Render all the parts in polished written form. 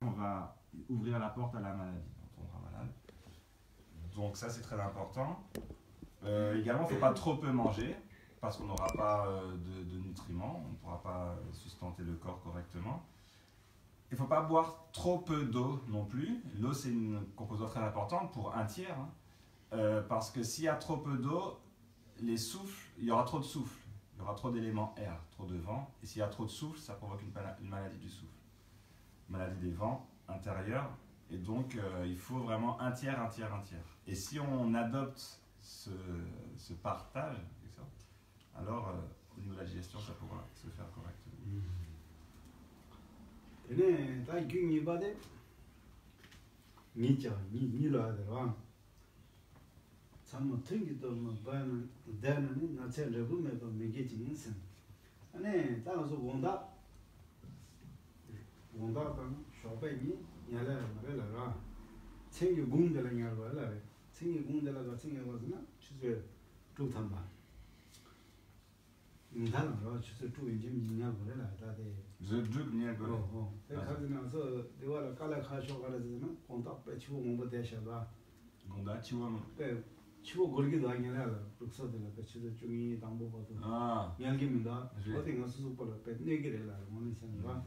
on va ouvrir la porte à la maladie. On tombera malade. Donc ça c'est très important. Également, il ne faut pas trop peu manger parce qu'on n'aura pas de nutriments, on ne pourra pas sustenter le corps correctement. Il ne faut pas boire trop peu d'eau non plus. L'eau c'est une composante très importante pour un tiers, hein. Parce que s'il y a trop peu d'eau, les souffles, il y aura trop de souffle, il y aura trop d'éléments air, trop de vent. Et s'il y a trop de souffle, ça provoque une maladie du souffle, maladie des vents intérieurs. Et donc il faut vraiment un tiers, un tiers, un tiers. Et si on adopte ce partage, alors au niveau de la digestion, ça pourra se faire correctement. Tene ta gyungi bade nicha ni lo adra sam tingi to ma ban dana ni na che rebu me ba mege jin sen ane ta so wonda ta shobai ni yala mare la ra chengi gung de la nyar ba la re chengi gung de la ga chengi wa na chuse tu tham ba 인사는 저 주위 좀 인양 거래라 다데 쭉 인양 거래. 가지나서 내가 깔아 가셔 가지고는 공답 배치고 뭐 대셔봐. 공답 치워. 네. 치워 거기도 아니라 독서들 배치도 중이 담보거든. 아. 이야기입니다. 어디 가서 수업을 배 내기래라. 뭐는 생각.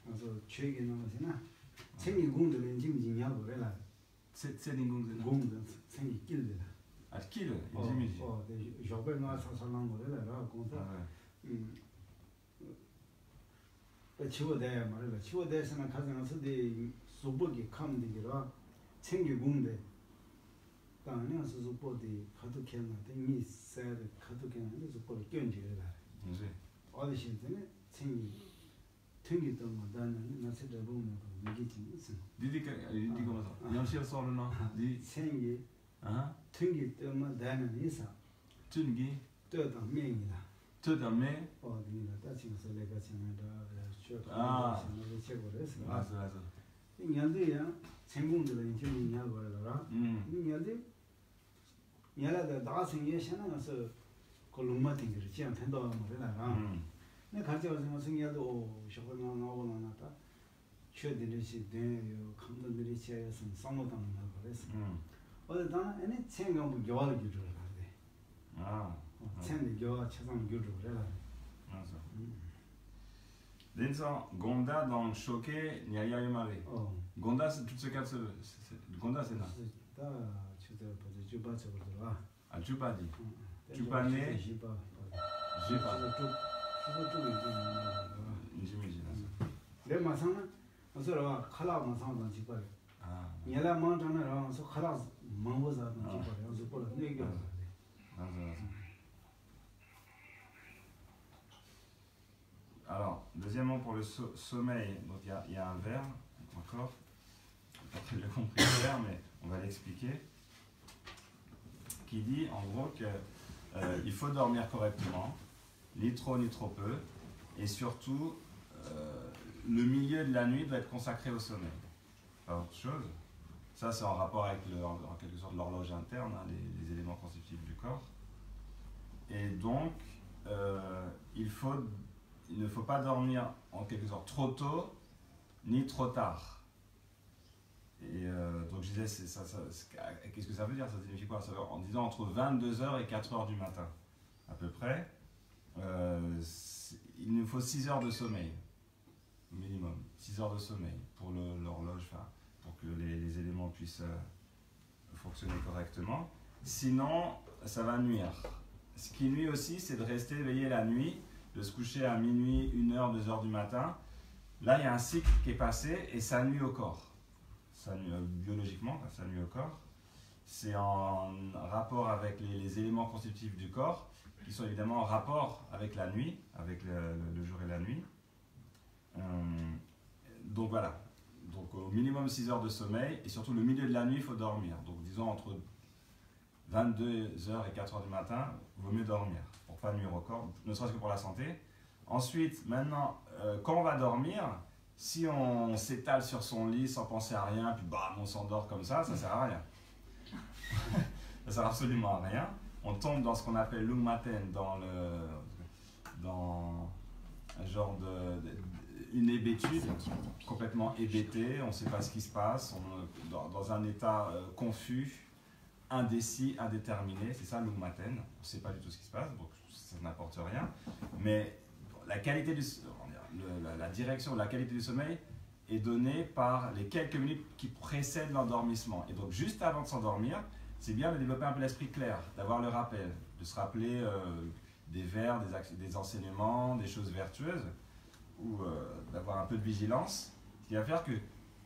그래서 최근에 뭐지나 생이 공들은 지금 인양 거래라. 생이 공들 생이 길들라. 아, 길, 인심이지. 네, 저번에 나서 살랑 거래라. 공사. 치워대야 말이야. 치워대서는 가정에서 네 수복이 감되기라 챙기 공대. 당연히 수복이 가득해나 되니 세드 가득해나 수복을 견지래라. 이제 어디신데 챙기 튕기던 거다는 나세대 보면 이게 진짜. 니디가 뭐서 연시에 써르나? 니 챙기 튕기 때문에 다는 이사. 튕기 뜨다 명이다. 뜨다메 어디나 다치면서 내가 지나다 아, 맞아. 인연들이야成功들은 이제 인연거라. 인연들 인연들 다생에 신나서 걸음마 땡기지 지안 된다 말이라. 내가 가져서 생각도 저거나 나오나 나타. 최대리시 돼요. 감독들이 지어서 상호당나 그랬어. 어디다나 애네 생각을 교화를 주더라. 아. 생리 교화 최상 교주래라. 맞아. Dentro Gonda dans Choqué, Nyaya Yumari. Gonda c'est tout ce cas Gonda c'est là. Da chuda pas juba chobra. Ah Chupadi. Chupane. Jipa. Le masana 어서라 칼라 마상단 지발. 아. 얘라 만잖아. 서 칼라 망고자 지발. 그래서 볼 내가. 맞아. Alors, deuxièmement, pour le sommeil, il y a un vers, encore, pas très bien compris le vers, mais on va l'expliquer, qui dit en gros qu'il faut dormir correctement, ni trop peu, et surtout, le milieu de la nuit doit être consacré au sommeil. Pas autre chose. Ça, c'est en rapport avec, en quelque sorte, l'horloge interne, hein, les éléments constitutifs du corps. Et donc, il ne faut pas dormir en quelque sorte trop tôt ni trop tard. Et donc je disais, qu'est-ce que ça veut dire? Ça signifie quoi? Ça veut, en disant entre 22h et 4h du matin, à peu près, il nous faut 6 heures de sommeil, minimum, 6 heures de sommeil pour l'horloge, pour que les éléments puissent fonctionner correctement. Sinon, ça va nuire. Ce qui nuit aussi, c'est de rester éveillé la nuit, de se coucher à minuit, 1h, 2h du matin. Là, il y a un cycle qui est passé et ça nuit au corps. Ça nuit, biologiquement, ça nuit au corps. C'est en rapport avec les éléments constitutifs du corps qui sont évidemment en rapport avec la nuit, avec le jour et la nuit. Donc voilà. Donc au minimum 6 heures de sommeil et surtout le milieu de la nuit, il faut dormir. Donc disons entre 22h et 4h du matin, il vaut mieux dormir pour ne pas nuire au corps, ne serait-ce que pour la santé. Ensuite, maintenant, quand on va dormir, si on s'étale sur son lit sans penser à rien, puis bam, on s'endort comme ça ne sert à rien. Ça sert absolument à rien. On tombe dans ce qu'on appelle l'ummaten, dans un genre une hébétude, complètement hébété, on ne sait pas ce qui se passe, on est dans un état confus, indécis, indéterminé, c'est ça l'ougmaten, on ne sait pas du tout ce qui se passe, donc ça n'apporte rien, mais la qualité la direction, la qualité du sommeil est donnée par les quelques minutes qui précèdent l'endormissement. Et donc juste avant de s'endormir, c'est bien de développer un peu l'esprit clair, d'avoir le rappel, de se rappeler des vers, des enseignements, des choses vertueuses, ou d'avoir un peu de vigilance, ce qui va faire que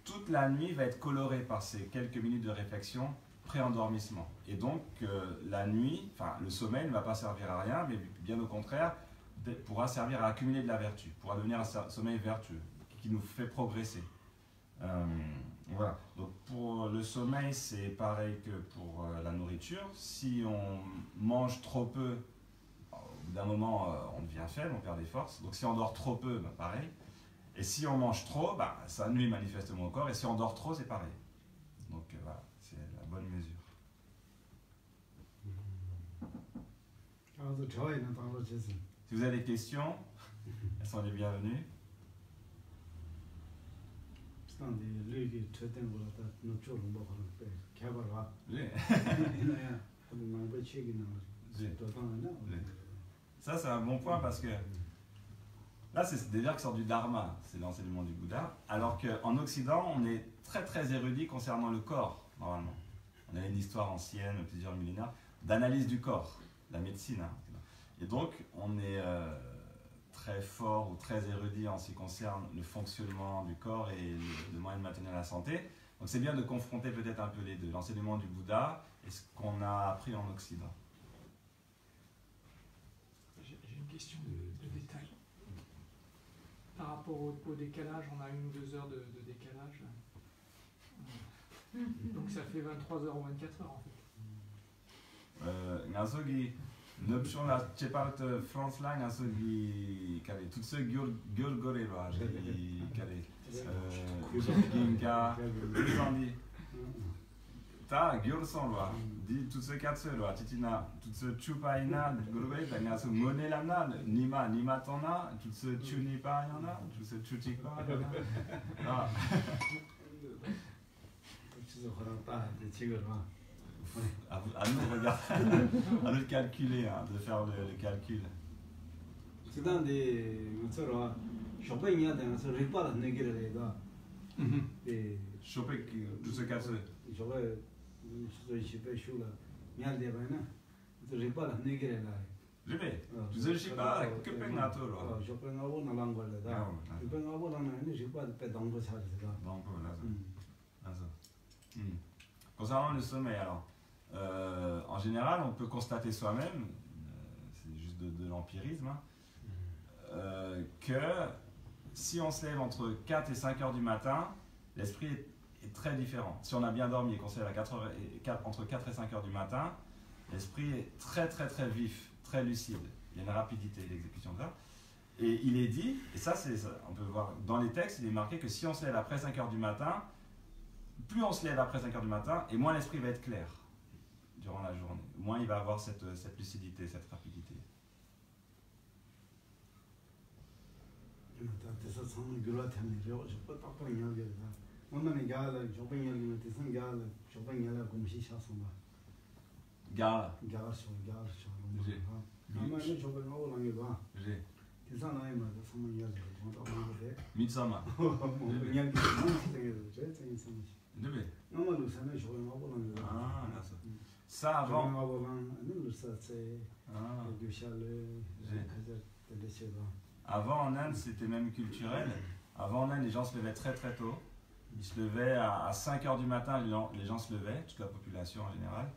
toute la nuit va être colorée par ces quelques minutes de réflexion pré-endormissement. Et donc la nuit, le sommeil ne va pas servir à rien, mais bien au contraire, pourra servir à accumuler de la vertu, pourra devenir un sommeil vertueux, qui nous fait progresser. Voilà. Donc pour le sommeil, c'est pareil que pour la nourriture. Si on mange trop peu, au bout d'un moment, on devient faible, on perd des forces. Donc si on dort trop peu, pareil. Et si on mange trop, ça nuit manifestement au corps. Et si on dort trop, c'est pareil. Donc voilà, c'est la bonne mesure. Si vous avez des questions, elles sont les bienvenues. Ça, c'est un bon point parce que là, c'est des vers qui sortent du Dharma, c'est l'enseignement du Bouddha, alors qu'en Occident, on est très très érudit concernant le corps, normalement. On a une histoire ancienne, plusieurs millénaires, d'analyse du corps, la médecine. Et donc, on est très fort ou très érudit en ce qui concerne le fonctionnement du corps et le moyen de maintenir la santé. Donc c'est bien de confronter peut-être un peu les deux, l'enseignement du Bouddha et ce qu'on a appris en Occident. J'ai une question de détail. Par rapport au décalage, on a 1 ou 2 heures de décalage. Donc ça fait 23 heures ou 24 heures en fait. L'option la Chepart France là, tout ce Gulgoreva, Ginka, Ta Gurson là, dit tout ce 4 là, Titina, tout ce Chupaina, Gulgoreva, il y a ce Monelana, Nima Tona, tout ce Chunipa yana, tout ce Chuchipa. À nous de regarder, à nous de calculer, de faire le calcul. C'est dans des Chopin, il y a des repas de négrier là. Chopin, tout ce cas, je fais chaud là. Il y a des repas de négrier là. Je vais. Tu sais, je sais pas, que peinato là. Chopin a bon la langue là. Chopin a bon la langue, je sais pas de pédango ça là. Donc là. Concernant le sommeil alors. En général, on peut constater soi-même, c'est juste de l'empirisme, que si on se lève entre 4 et 5 heures du matin, l'esprit est très différent. Si on a bien dormi et qu'on se lève entre 4 et 5 heures du matin, l'esprit est très très très vif, très lucide. Il y a une rapidité d'exécution de ça. Et il est dit, et ça, on peut voir dans les textes, il est marqué que si on se lève après 5 heures du matin, plus on se lève après 5 heures du matin, et moins l'esprit va être clair durant la journée. Moins il va avoir cette lucidité, cette rapidité. Gala. Midsummer. Ça avant. Avant en Inde c'était même culturel. Avant en Inde les gens se levaient très très tôt. Ils se levaient à 5 heures du matin, les gens se levaient, toute la population en général.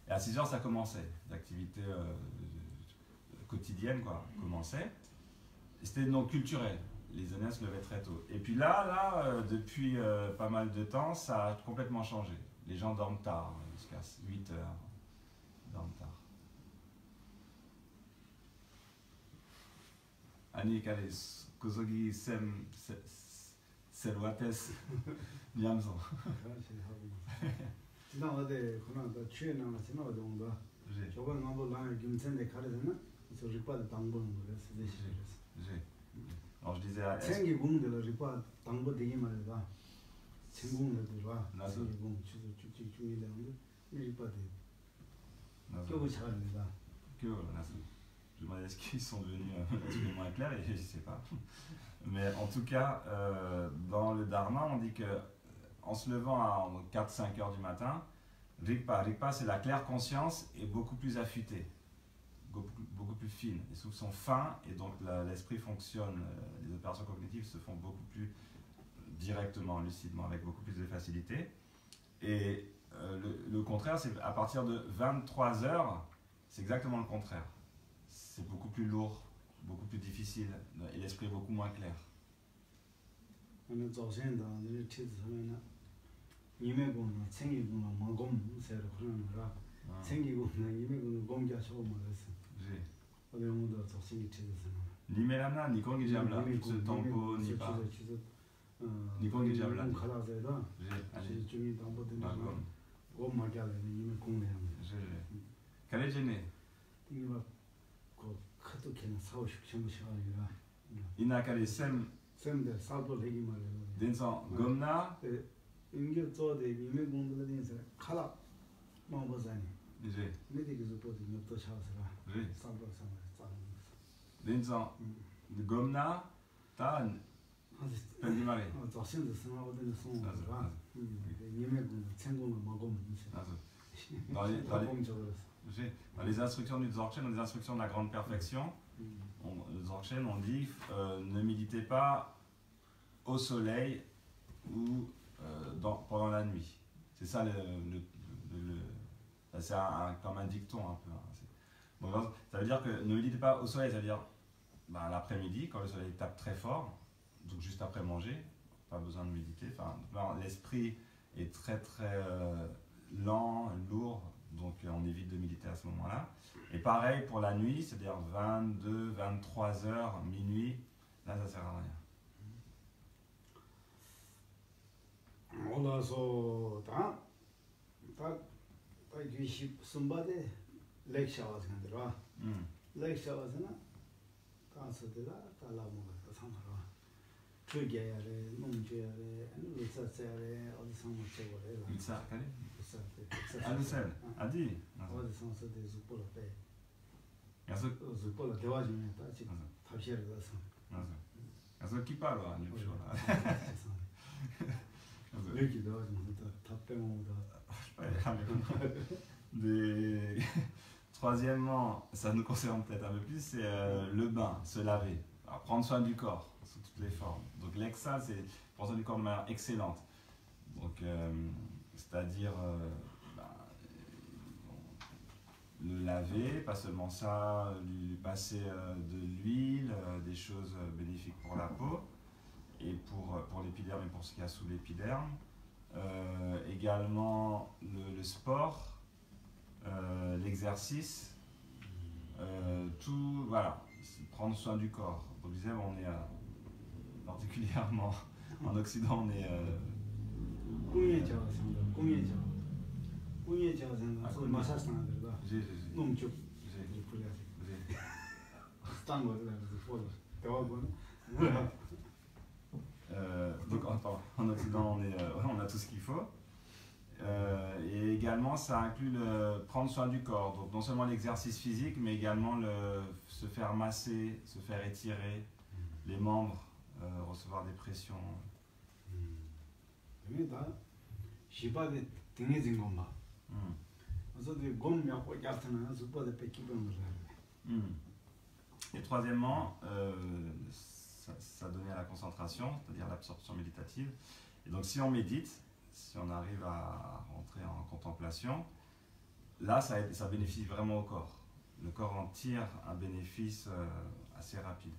Et à 6 heures ça commençait, l'activité quotidienne commençait. C'était donc culturel. Les Indiens se levaient très tôt. Et puis là depuis pas mal de temps, ça a complètement changé. Les gens dorment tard, jusqu'à 8 heures. Dorment tard. Annie, Kozogi, Selwates, Niamzo. Alors je disais. Je me demandais est-ce qu'ils sont devenus moins clairs et je ne sais pas. Mais en tout cas, dans le Dharma, on dit qu'en se levant à 4-5 heures du matin, Rigpa, c'est la claire conscience est beaucoup plus affûtée, beaucoup plus fine. Les souffles sont fins et donc l'esprit fonctionne, les opérations cognitives se font beaucoup plus directement, lucidement, avec beaucoup plus de facilité. Et le contraire, c'est à partir de 23 heures, c'est exactement le contraire. C'est beaucoup plus lourd, beaucoup plus difficile et l'esprit est beaucoup moins clair. Nimelana, ni kongi jamla, ce tempo, ni pas. Ni kongi jamla. Quel est gêné? Inakale sem densan gomna densan gomna ta pendimare dans les instructions du Dzogchen, dans les instructions de la grande perfection, le Dzogchen, on dit ne méditez pas au soleil ou pendant la nuit. C'est ça c'est comme un dicton un peu. Bon, ça veut dire que ne méditez pas au soleil, ça veut dire l'après-midi, quand le soleil tape très fort, donc juste après manger, pas besoin de méditer. L'esprit est très très lent, lourd. Donc on évite de méditer à ce moment-là. Et pareil pour la nuit, c'est-à-dire 22, 23 heures, minuit, là ça sert à rien. Alusel, Adi. Troisièmement, ça nous concerne peut-être un peu plus, c'est le bain, se laver. Alors, prendre soin du corps sous toutes les formes. Donc l'exhale, c'est prendre soin du corps de manière excellente. Donc, c'est-à-dire le laver, pas seulement ça, lui passer de l'huile, des choses bénéfiques pour la peau et pour l'épiderme et pour ce qu'il y a sous l'épiderme. Également le sport, l'exercice, tout, voilà, prendre soin du corps. Donc, je disais, on est particulièrement en Occident, on est donc en Occident, on a tout ce qu'il faut. Et également, ça inclut prendre soin du corps. Donc non seulement l'exercice physique, mais également se faire masser, se faire étirer les membres, recevoir des pressions. Et troisièmement, ça donnait à la concentration, c'est-à-dire l'absorption méditative. Et donc si on médite, si on arrive à rentrer en contemplation, là ça bénéficie vraiment au corps. Le corps en tire un bénéfice assez rapide.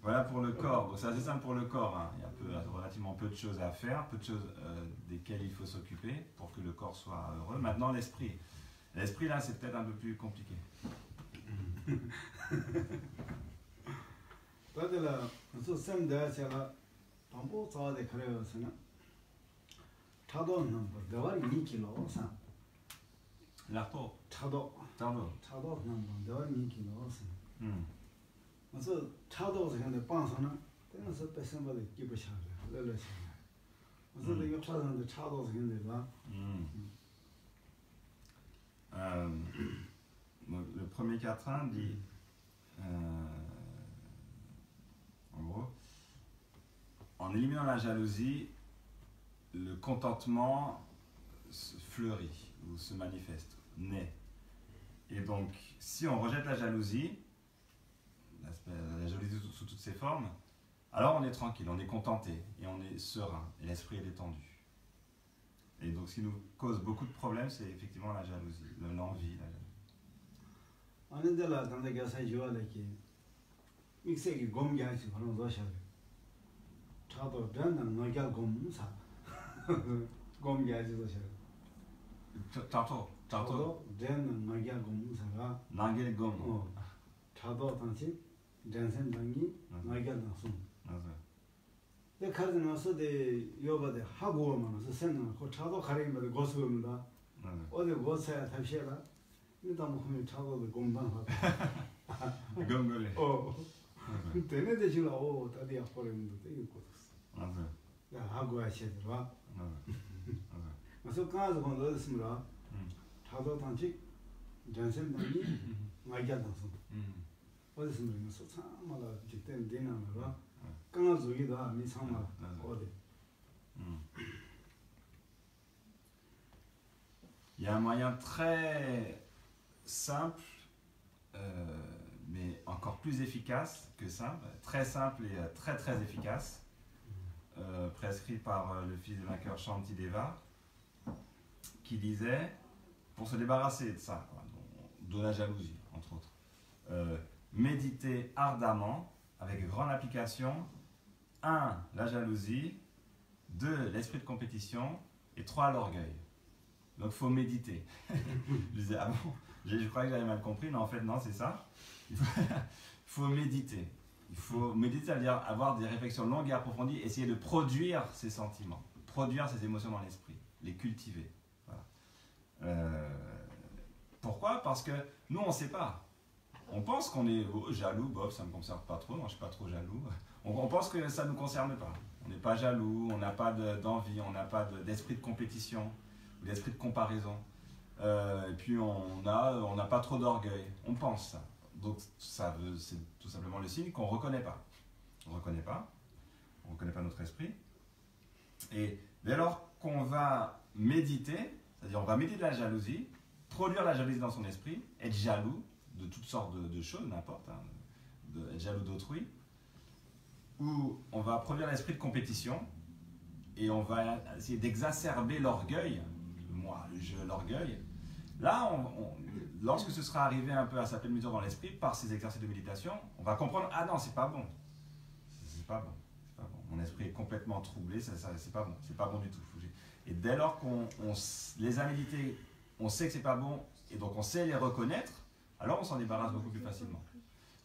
Voilà pour le corps. Donc, c'est assez simple pour le corps. Hein. Il y a relativement peu de choses à faire, peu de choses desquelles il faut s'occuper pour que le corps soit heureux. Maintenant, l'esprit. L'esprit, là, c'est peut-être un peu plus compliqué. 차도 넘버 대화리 2kg 산 l'arto 차도 넘버 대화리 2kg 산 그래서 차도에서 근데 빵서는 때문에 배선바도 기부 샤를 relâché. 그래서 이거 차도는 차도에서 근데 봐. Le premier quatrain dit, en gros, en éliminant la jalousie, le contentement fleurit ou se manifeste, naît. Et donc, si on rejette la jalousie sous toutes ses formes, alors on est tranquille, on est contenté et on est serein et l'esprit est détendu. Et donc, ce qui nous cause beaucoup de problèmes, c'est effectivement la jalousie, l'envie, la jalousie. 아는데라 단다 가서 요알레기 믹세기 곰갸지 그런 거셔. 차도 전는 너가 곰사. 곰갸지 거셔. 차도 전는 너가 곰사가 나게 곰. 차도 당시 전선당이 너가 나서. 맞아. 내 카드 나서데 요바데 하고 오면서 생각 그 차도 가리면 고수입니다. 어디 고서야 답시라. 일단 뭐 그냥 차도도 공부하고 건거래. 되는데 지금 다들 약버리는데 되게 고쳤어. 맞아. 야 하고 하시더라. 맞아. 그래서 가서 건 어딨습니다. 차도 단지 전선당이 말기한다서. 어딨습니다. 그래서 참마다 그때 되나라. 강아 저기도 아니 참마 어디. Il y a un moyen très simple, mais encore plus efficace que simple, très simple et très très efficace, prescrit par le fils du vainqueur Shantideva, qui disait, pour se débarrasser de ça, de la jalousie, entre autres, méditer ardemment, avec grande application, 1. La jalousie, 2. L'esprit de compétition, et 3. L'orgueil. Donc il faut méditer. Je disais, ah bon, je croyais que j'avais mal compris, mais en fait non, c'est ça. Il faut méditer. Il faut méditer, ça veut dire avoir des réflexions longues et approfondies, essayer de produire ces sentiments, produire ces émotions dans l'esprit, les cultiver. Voilà. Pourquoi? Parce que nous, on ne sait pas. On pense qu'on est jaloux, bof, ça ne me concerne pas trop, moi je ne suis pas trop jaloux. On pense que ça ne nous concerne pas. On n'est pas jaloux, on n'a pas d'envie, on n'a pas d'esprit de compétition, d'esprit de comparaison. Et puis on n'a pas trop d'orgueil. On pense ça. Donc c'est tout simplement le signe qu'on ne reconnaît pas. On ne reconnaît pas notre esprit. Et dès lors qu'on va méditer, c'est-à-dire on va méditer la jalousie, produire la jalousie dans son esprit, être jaloux de toutes sortes de choses, n'importe, être jaloux d'autrui, ou on va produire l'esprit de compétition et on va essayer d'exacerber l'orgueil, le moi, le je, l'orgueil. Là, lorsque ce sera arrivé un peu à sa pleine mesure dans l'esprit, par ces exercices de méditation, on va comprendre, ah non, c'est pas bon. C'est pas bon. Mon esprit est complètement troublé, c'est pas bon du tout. Et dès lors qu'on les a médités, on sait que c'est pas bon, et donc on sait les reconnaître, alors on s'en débarrasse beaucoup plus facilement.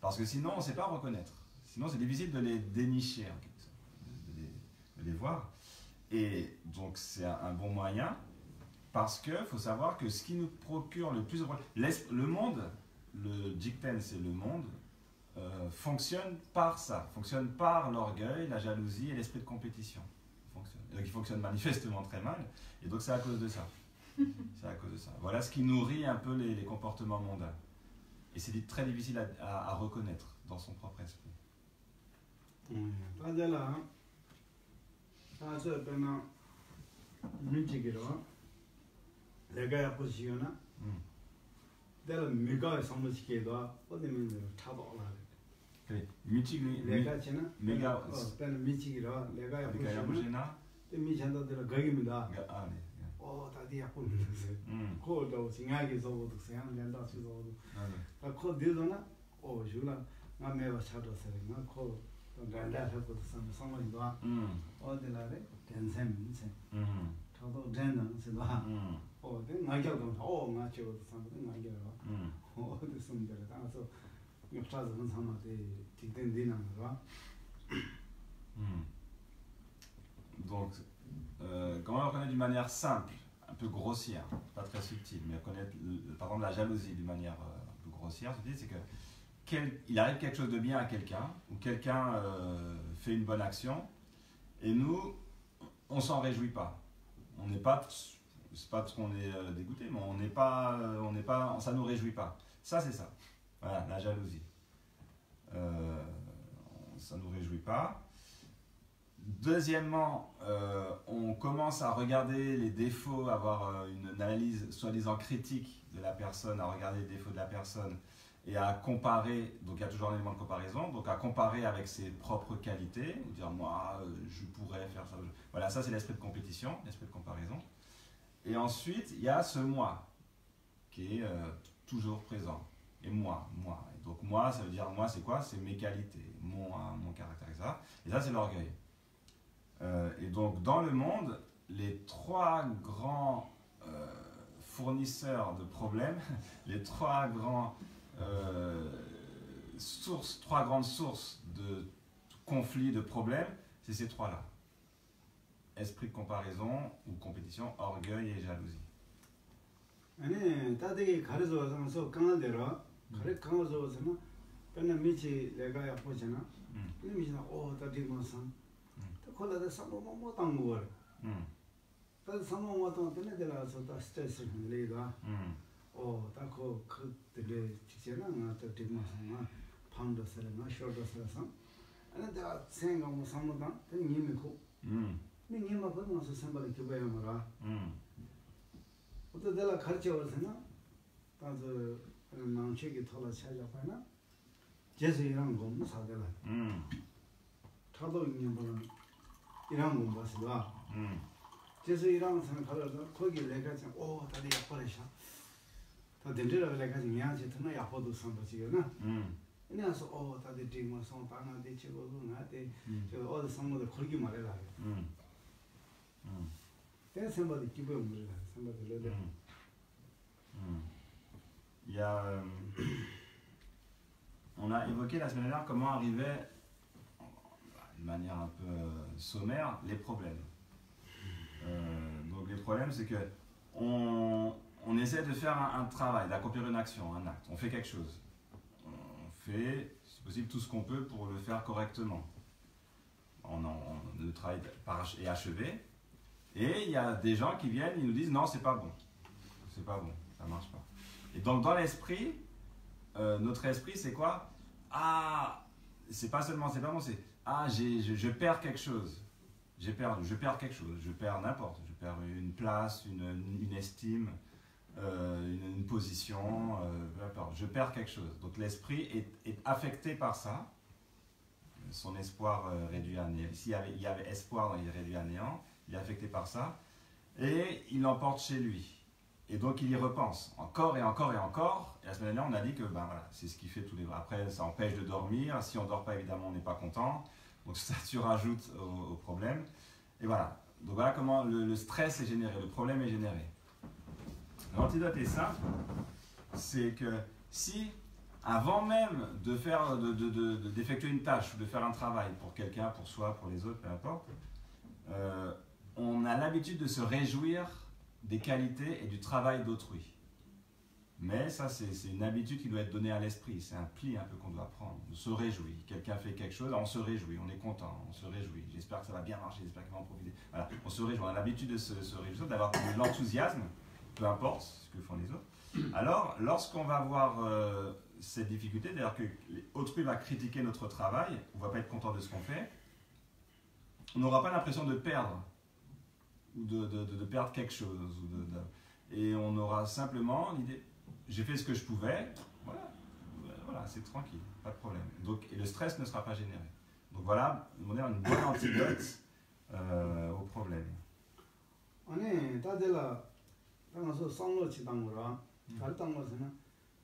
Parce que sinon, on ne sait pas reconnaître. Sinon, c'est difficile de les dénicher, en quelque sorte, de les voir. Et donc, c'est un bon moyen, parce qu'il faut savoir que ce qui nous procure le plus de problèmes, le monde, le Jigten, c'est le monde, fonctionne par ça, fonctionne par l'orgueil, la jalousie et l'esprit de compétition. Donc, il fonctionne manifestement très mal, et donc c'est à cause de ça. C'est à cause de ça. Voilà ce qui nourrit un peu les comportements mondains. Et c'est très difficile à reconnaître dans son propre esprit. 다들 약간 그거도 생각해서도 생각한다 싶어도 그 뒤로나 줄라 나매와 찾아서 그 간다서도 상관도 어디라래 괜찮은지 저도 되는 세다 나겨도 나쳐도 상관도 나겨도 어디 숨들 따라서 옆차서는 상관도 뒷된디는 거 Donc comment le reconnaître d'une manière simple, un peu grossière, pas très subtile, mais reconnaître par exemple la jalousie d'une manière un peu grossière, c'est qu'il arrive quelque chose de bien à quelqu'un, ou quelqu'un fait une bonne action, et nous, on s'en réjouit pas. On n'est pas, c'est pas parce qu'on est dégoûté, mais ça nous réjouit pas. Ça c'est ça, voilà, la jalousie. Ça nous réjouit pas. Deuxièmement, on commence à regarder les défauts, avoir une analyse soi-disant critique de la personne, à regarder les défauts de la personne et à comparer, donc il y a toujours un élément de comparaison, donc à comparer avec ses propres qualités, ou dire moi je pourrais faire ça. Voilà, ça c'est l'esprit de compétition, l'esprit de comparaison. Et ensuite, il y a ce moi qui est toujours présent. Et moi. Et donc moi, ça veut dire moi c'est quoi? C'est mes qualités, mon caractère, etc. Et ça c'est l'orgueil. Et donc dans le monde, les trois grands fournisseurs de problèmes, les trois grandes sources de conflits, de problèmes, c'est ces trois-là. Esprit de comparaison ou compétition, orgueil et jalousie. 아니, 다들 가르쳐서 강한 대로 강화서서는 맨날 미치 내가 yap보잖아. 미치나 다들 뭐선. 콜라데 상모 뭐 당고. 다들 상모 뭐 당고 때내들어서 다 스트레스 흘리다. 다그 그들의 직전은 다들 뭐선 방도 서나 쇼도 서서. 아니 다 생각 뭐 상모당 되게 님이고. 님만 그러면서 선발이 줘봐야 말아. 어떤 데라 가르쳐서나 다들 망치기 털어 찾아봐나 제수이랑 거 사대라. 타도 있는 분은 이런 거 봤어. 제수이랑 생각하다가 거기 내가 좀 다들 약버리셔. 더 된대로 내가 좀 양치 드나 약버도 선보지거나. 그래서 다들 지금 송 땅에 대치고 나한테 저 어디 선모도 거기 말해라. C'est symbole qui peut mourir, symbole de l'odeur. Il y a, on a évoqué la semaine dernière comment arriver, de manière un peu sommaire, les problèmes. Donc les problèmes, c'est que on essaie de faire un travail, d'accomplir une action, un acte. On fait quelque chose. On fait, si possible, tout ce qu'on peut pour le faire correctement. Le travail est achevé. Et il y a des gens qui viennent, ils nous disent non, c'est pas bon, ça marche pas. Et donc dans l'esprit, notre esprit c'est quoi? C'est pas bon, c'est je perds quelque chose, je perds n'importe, je perds une place, une estime, une position, peu importe, je perds quelque chose. Donc l'esprit est affecté par ça, son espoir réduit à néant. S'il y avait espoir, il est réduit à néant. Il est affecté par ça, et il l'emporte chez lui. Et donc il y repense, encore et encore et encore. Et la semaine dernière, on a dit que voilà, c'est ce qui fait tous les... Après, ça empêche de dormir. Si on ne dort pas, évidemment, on n'est pas content. Donc ça, tu rajoutes au problème. Et voilà. Donc voilà comment le stress est généré, le problème est généré. L'antidote est simple. C'est que si, avant même de faire, d'effectuer une tâche ou de faire un travail pour quelqu'un, pour soi, pour les autres, peu importe, on a l'habitude de se réjouir des qualités et du travail d'autrui. Mais ça, c'est une habitude qui doit être donnée à l'esprit. C'est un pli un peu qu'on doit prendre. On se réjouit. Quelqu'un fait quelque chose, on se réjouit, on est content, on se réjouit. J'espère que ça va bien marcher, j'espère qu'il va en profiter. Voilà, on se réjouit. On a l'habitude de se réjouir, d'avoir de l'enthousiasme, peu importe ce que font les autres. Alors, lorsqu'on va avoir cette difficulté, d'ailleurs que autrui va critiquer notre travail, on ne va pas être content de ce qu'on fait, on n'aura pas l'impression de perdre ou de perdre quelque chose. Et on aura simplement l'idée, j'ai fait ce que je pouvais, voilà, c'est tranquille, pas de problème. Donc, et le stress ne sera pas généré. Donc voilà, on a une bonne antidote au problème. 아니, 다들아, 당서 상로치 당으로, 갈당로서는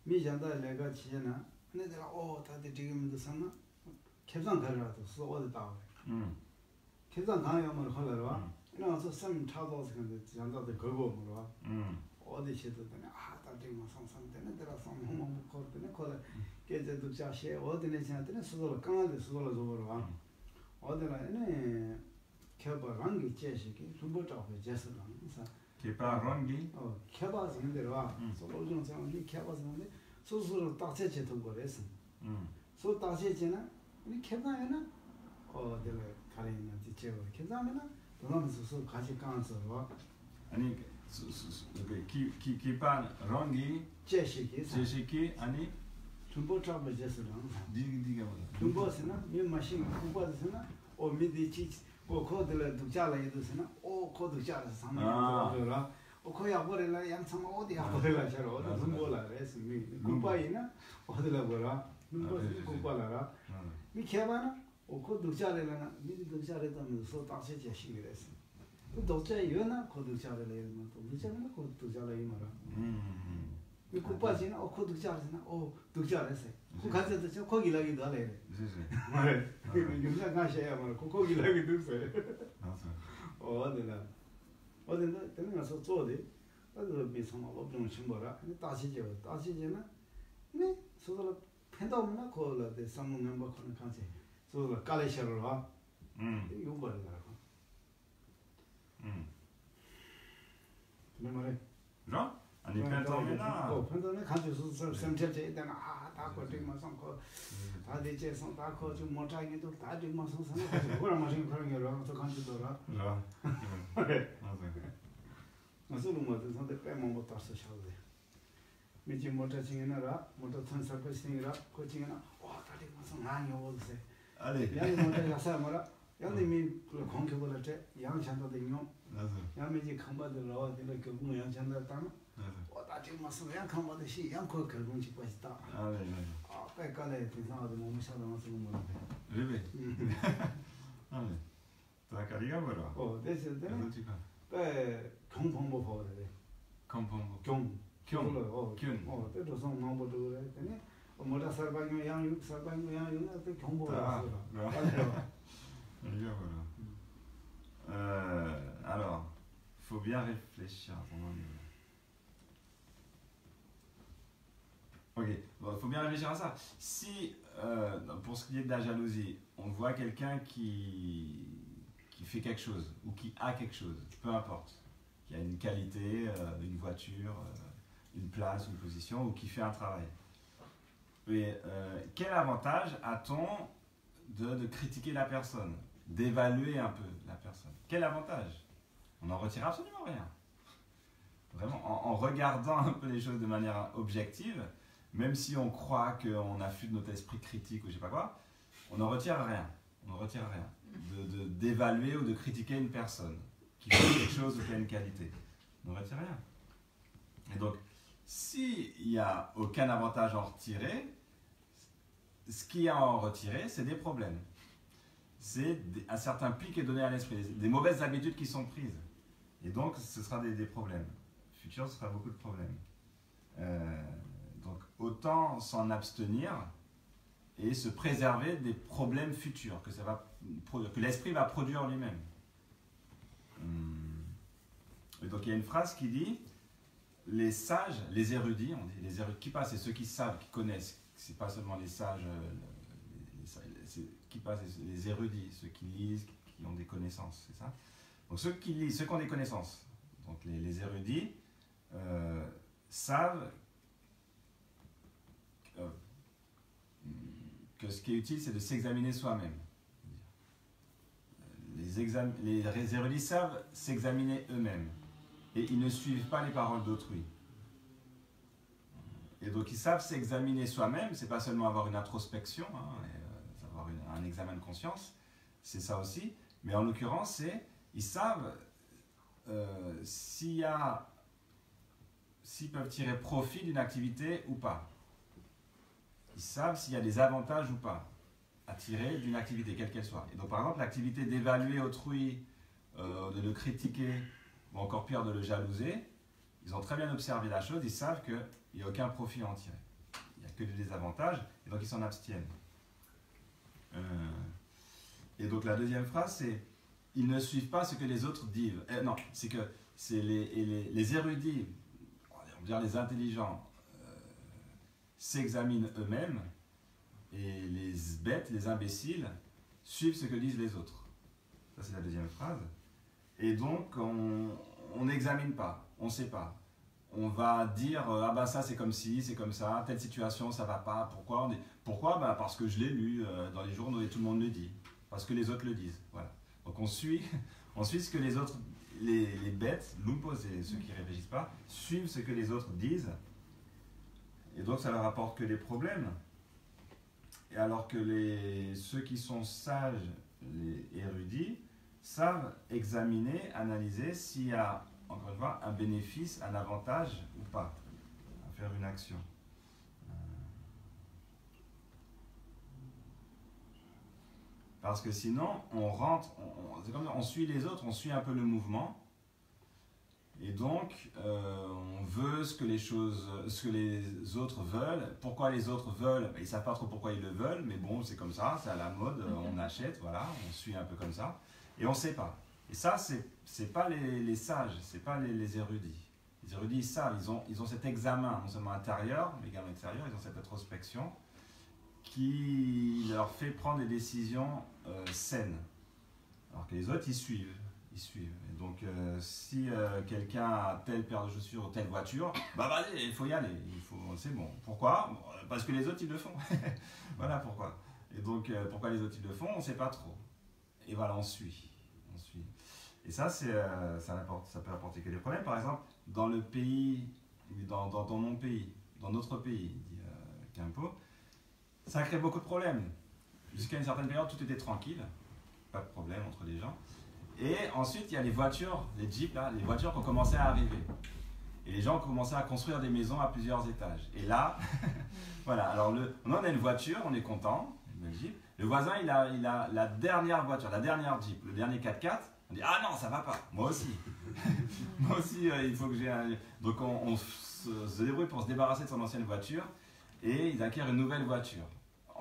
미jan다 내가 지잖아. 근데 내가 다들 지금도 상나 캡상 가라도 쏘어다. 캡상 가야면 걸어라. 그래서 선 차도서 근데 jan다들 걸고 뭐라. 어디 시도더니 다들 뭐 상상되는 데라 상황만 먹고 때문에 거기 계제도 자시에 어디네 지나더니 수도로 강한데 수도로 줘버라. 어디나 얘네 개발한게 제시기 루버트하고 제스랑 사 개발한게 개발하는 데로와 솔루션 상황이 개발하는데 소소로 따체체 던 거래서 소 따체체나 우리 개발에나 내가 가리는 지체로 개발하면은 그러면서 소 같이 가서 아니 개발한게 제시기 아니 루버트하고 제스랑 디가 뭐야 루버스나 미 마신 루버스나 미디치 코드를 독자라이도스나 코드자라 상면으로 코야 버려라 양상 어디야 버려라 저러 rumbo라 레스미 쿠파이나 어디라 버라 rumbo스 쿠파라라 미 개바나 코드자라나 미디 독자라도 다시 제시기랬어 그 독자여나 코드자라는 또 독자나 코드자라이 말아 미 쿠파지나 코드자라나 독자라서 그 가져도 저 거기 라기도 하래 네 영상 가셔야 말 거기 라기도 있어요 어디나 되는 가서做的 그래서 미성하고 좀 심어라 다시제나 네 소소로 팬다오나 콜라데 상문 멤버 코는 간지 소소로 깔레셔로 와 이거 버리라고 내 말에 너 아니 팬다오나 팬다오나 간지 소소 센터제 있다나 다 거짓말 성거 다 대체 성다 거좀 못하게도 다 정말 성선을 그걸 마신 그런 거라 저 간지도라 맞아요 뭐 선대 빼면 못 따서 샤오데 미지 못하지나라 못 탄사 것이니라 거지나 와 다리 무슨 많이 오듯이 아니 양이 못 가서 말아 양님이 그 공격을 때 양찬도 되요 맞아 양미지 컴바들 나와 되는 그 양찬도 땅 와 다리 무슨 양 컴바듯이 양코 결국지 빠지다 아 빼깔에 대상하도 너무 샤도 무슨 뭐 리베 아니 다카리가 뭐라 됐을 때는 빼 경봉보 보래 경봉보 경 때도 성 넘버도 그랬더니 뭐라 살방이 양육 때 경보라 alors faut bien réfléchir ok bon, faut bien réfléchir à ça si pour ce qui est de la jalousie on voit quelqu'un qui fait quelque chose ou qui a quelque chose peu importe qui a une qualité, une voiture, une place, une position, ou qui fait un travail. Et quel avantage a-t-on de critiquer la personne, d'évaluer un peu la personne? Quel avantage? On n'en retire absolument rien. Vraiment, en regardant un peu les choses de manière objective, même si on croit qu'on affûte notre esprit critique ou je sais pas quoi, on n'en retire rien. On n'en retire rien. D'évaluer ou de critiquer une personne qui fait quelque chose ou qui a une qualité. On ne retire rien. Et donc, s'il n'y a aucun avantage à en retirer, ce qu'il y a à en retirer, c'est des problèmes. C'est un certain pli qui est donné à l'esprit, des mauvaises habitudes qui sont prises. Et donc, ce sera des problèmes. Futur, ce sera beaucoup de problèmes. Donc, autant s'en abstenir et se préserver des problèmes futurs que l'esprit va produire lui-même. Et donc il y a une phrase qui dit les sages, les érudits, on dit les érudits qui passent, c'est ceux qui savent, qui connaissent, c'est pas seulement les sages, qui passent, les érudits, ceux qui lisent, qui ont des connaissances, c'est ça. Donc ceux qui lisent, ceux qui ont des connaissances, donc les érudits savent que ce qui est utile, c'est de s'examiner soi-même. Les érudits savent s'examiner eux-mêmes et ils ne suivent pas les paroles d'autrui. Et donc ils savent s'examiner soi-même, c'est pas seulement avoir une introspection, avoir un examen de conscience, c'est ça aussi, mais en l'occurrence, ils savent s'ils peuvent tirer profit d'une activité ou pas. Ils savent s'il y a des avantages ou pas à tirer d'une activité, quelle qu'elle soit. Et donc, par exemple, l'activité d'évaluer autrui, de le critiquer, ou encore pire, de le jalouser, ils ont très bien observé la chose, ils savent qu'il n'y a aucun profit à en tirer. Il n'y a que des désavantages, et donc ils s'en abstiennent. Et donc, la deuxième phrase, c'est « Ils ne suivent pas ce que les autres disent ». Non, c'est que les érudits, on va dire les intelligents, s'examinent eux-mêmes, et les bêtes, les imbéciles, suivent ce que disent les autres. Ça, c'est la deuxième phrase. Et donc, on n'examine pas, on ne sait pas. On va dire, ah bah ça c'est comme ci, c'est comme ça, telle situation ça va pas, pourquoi bah parce que je l'ai lu dans les journaux et tout le monde le dit, parce que les autres le disent, voilà. Donc on suit ce que les autres, les bêtes, lumpos et ceux qui ne réfléchissent pas, suivent ce que les autres disent, et donc ça leur apporte que des problèmes. Et alors que ceux qui sont sages, les érudits, savent examiner, analyser s'il y a, encore une fois, un bénéfice, un avantage ou pas à faire une action. Parce que sinon, on rentre, c'est comme on suit les autres, on suit un peu le mouvement. Et donc, on veut ce que les autres veulent. Pourquoi les autres veulent? Ils ne savent pas trop pourquoi ils le veulent, mais bon, c'est comme ça, c'est à la mode, on achète, voilà, on suit un peu comme ça. Et on ne sait pas. Et ça, c'est pas les sages, c'est pas les érudits. Les érudits, ils savent, ils ont cet examen, non seulement intérieur, mais également extérieur, ils ont cette introspection qui leur fait prendre des décisions saines. Alors que les autres, ils suivent. Et donc, si quelqu'un a telle paire de chaussures ou telle voiture, bah vas-y, il faut y aller. C'est bon. Pourquoi? Parce que les autres, ils le font. Voilà pourquoi. Et donc, pourquoi les autres, ils le font? On ne sait pas trop. Et voilà, on suit. Et ça, ça peut apporter que des problèmes. Par exemple, dans le pays, dans mon pays, dans notre pays, dit Khenpo, ça crée beaucoup de problèmes. Jusqu'à une certaine période, tout était tranquille. Pas de problème entre les gens. Et ensuite, il y a les voitures, les jeeps, là, les voitures qui ont commencé à arriver. Et les gens ont commencé à construire des maisons à plusieurs étages. Et là, voilà, alors on a une voiture, on est content, une jeep. Le voisin, il a la dernière voiture, la dernière jeep, le dernier 4x4. On dit, ah non, ça va pas, moi aussi. Moi aussi, il faut que j'ai un... Donc on se débrouille pour se débarrasser de son ancienne voiture et ils acquièrent une nouvelle voiture.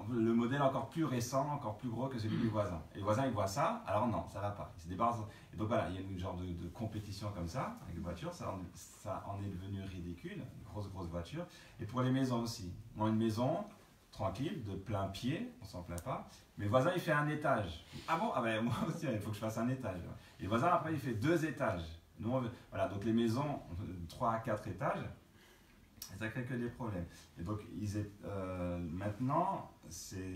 Le modèle encore plus récent, encore plus gros que celui du voisin. Et le voisin, il voit ça, alors non, ça va pas. Il se débarrasse. Et donc voilà, il y a une genre de compétition comme ça, avec les voitures, ça en est devenu ridicule, une grosse voiture. Et pour les maisons aussi. Moi, une maison, tranquille, de plein pied, on s'en plaint pas. Mais le voisin, il fait un étage. Ah bon? Ah ben moi aussi, il faut que je fasse un étage. Et le voisin, après, il fait 2 étages. Nous, voilà, donc les maisons, 3 à 4 étages. Et ça crée que des problèmes. Et donc, maintenant, c'est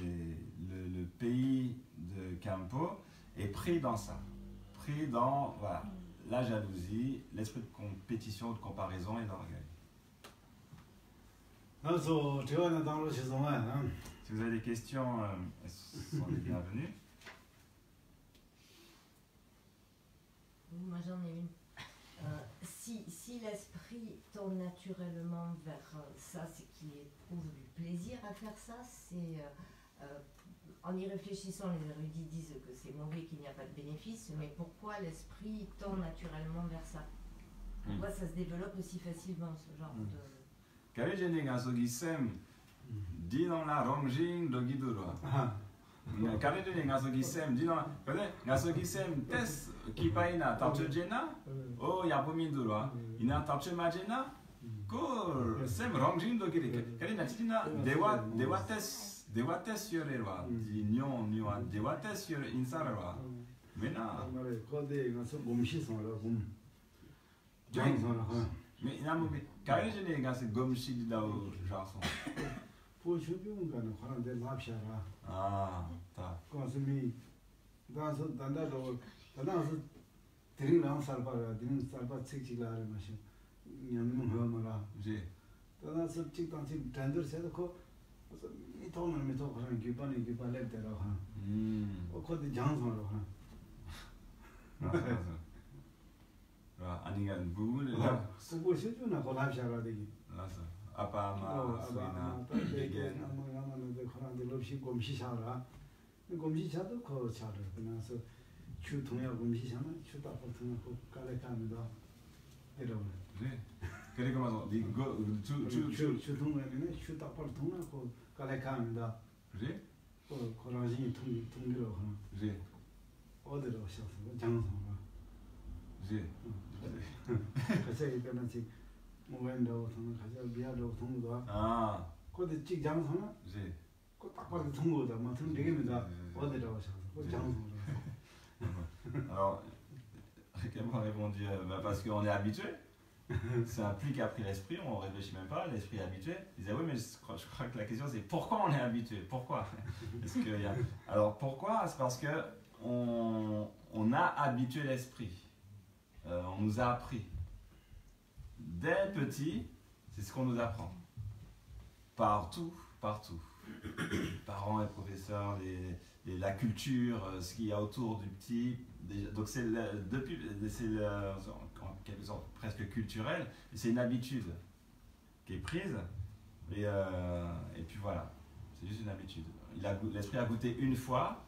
le pays de Khenpo est pris dans ça. Pris dans voilà, la jalousie, l'esprit de compétition, de comparaison et d'orgueil. Si vous avez des questions, elles sont les bienvenues. Moi, j'en ai une. Si l'esprit tourne naturellement vers ça, c'est qu'il éprouve du plaisir à faire ça. En y réfléchissant, les érudits disent que c'est mauvais, qu'il n'y a pas de bénéfice, mais pourquoi l'esprit tend naturellement vers ça? Pourquoi ça se développe aussi facilement, ce genre de... Dit dans la Rongjing de Guidura. Karedu ngasogisem dino ngasogisem tes kipaina tapchejena o yapomindura ina tapchemajena ko sem rongjin do gire karina tina dewates yorerwa nyon dewates yor insarwa mena kode ngaso gomshi sonra gom jang sonra mais namu karedu ngaso gomshi didao jason 보시비운가는 그런데 납샤라 다 그것이 가서 단다도 단다서 드링랑 살바라 드링 살바 책지가를 마시 냠는 거마라 이제 단다서 찍당치 단들세도 그 이 돈을 메도 그런 기반이 기반래대로 하 거기 장소로 하 아니가 부분을 쓰고 시주나 납샤라 되기 apa ama soina again among 그런데 럽시 곰시샤라 곰시샤도 거 차를 그나서 추통야 곰시샤나 추다 버튼 거 깔래까면도 이러면 네 그리고 맞아 이거 추통에는 추다 버튼나 거 깔래까면도 그래 거라지 통기로 하나 그래 어디로 오셨어 장소가 그래 그래서 이거는 지금 모멘도 통은 가져 비아도 통도 거기 찍 장소나 네. 그 딱 봐도 통고다 뭐 통 되게면다 어디로 오셔서 그 장소로 Alors, quelqu'un m'a répondu parce qu'on est habitué. C'est un pli qu'a pris l'esprit, on ne réfléchit même pas, l'esprit est habitué. Il disait oui, mais je crois que la question c'est pourquoi on est habitué? Pourquoi? Alors pourquoi? C'est parce que on a habitué l'esprit. On nous a appris. Dès petit, c'est ce qu'on nous apprend. Partout. Parents et professeurs, la culture, ce qu'il y a autour du petit. Donc c'est en quelque sorte presque culturel, c'est une habitude qui est prise. Et puis voilà, c'est juste une habitude. L'esprit a goûté une fois,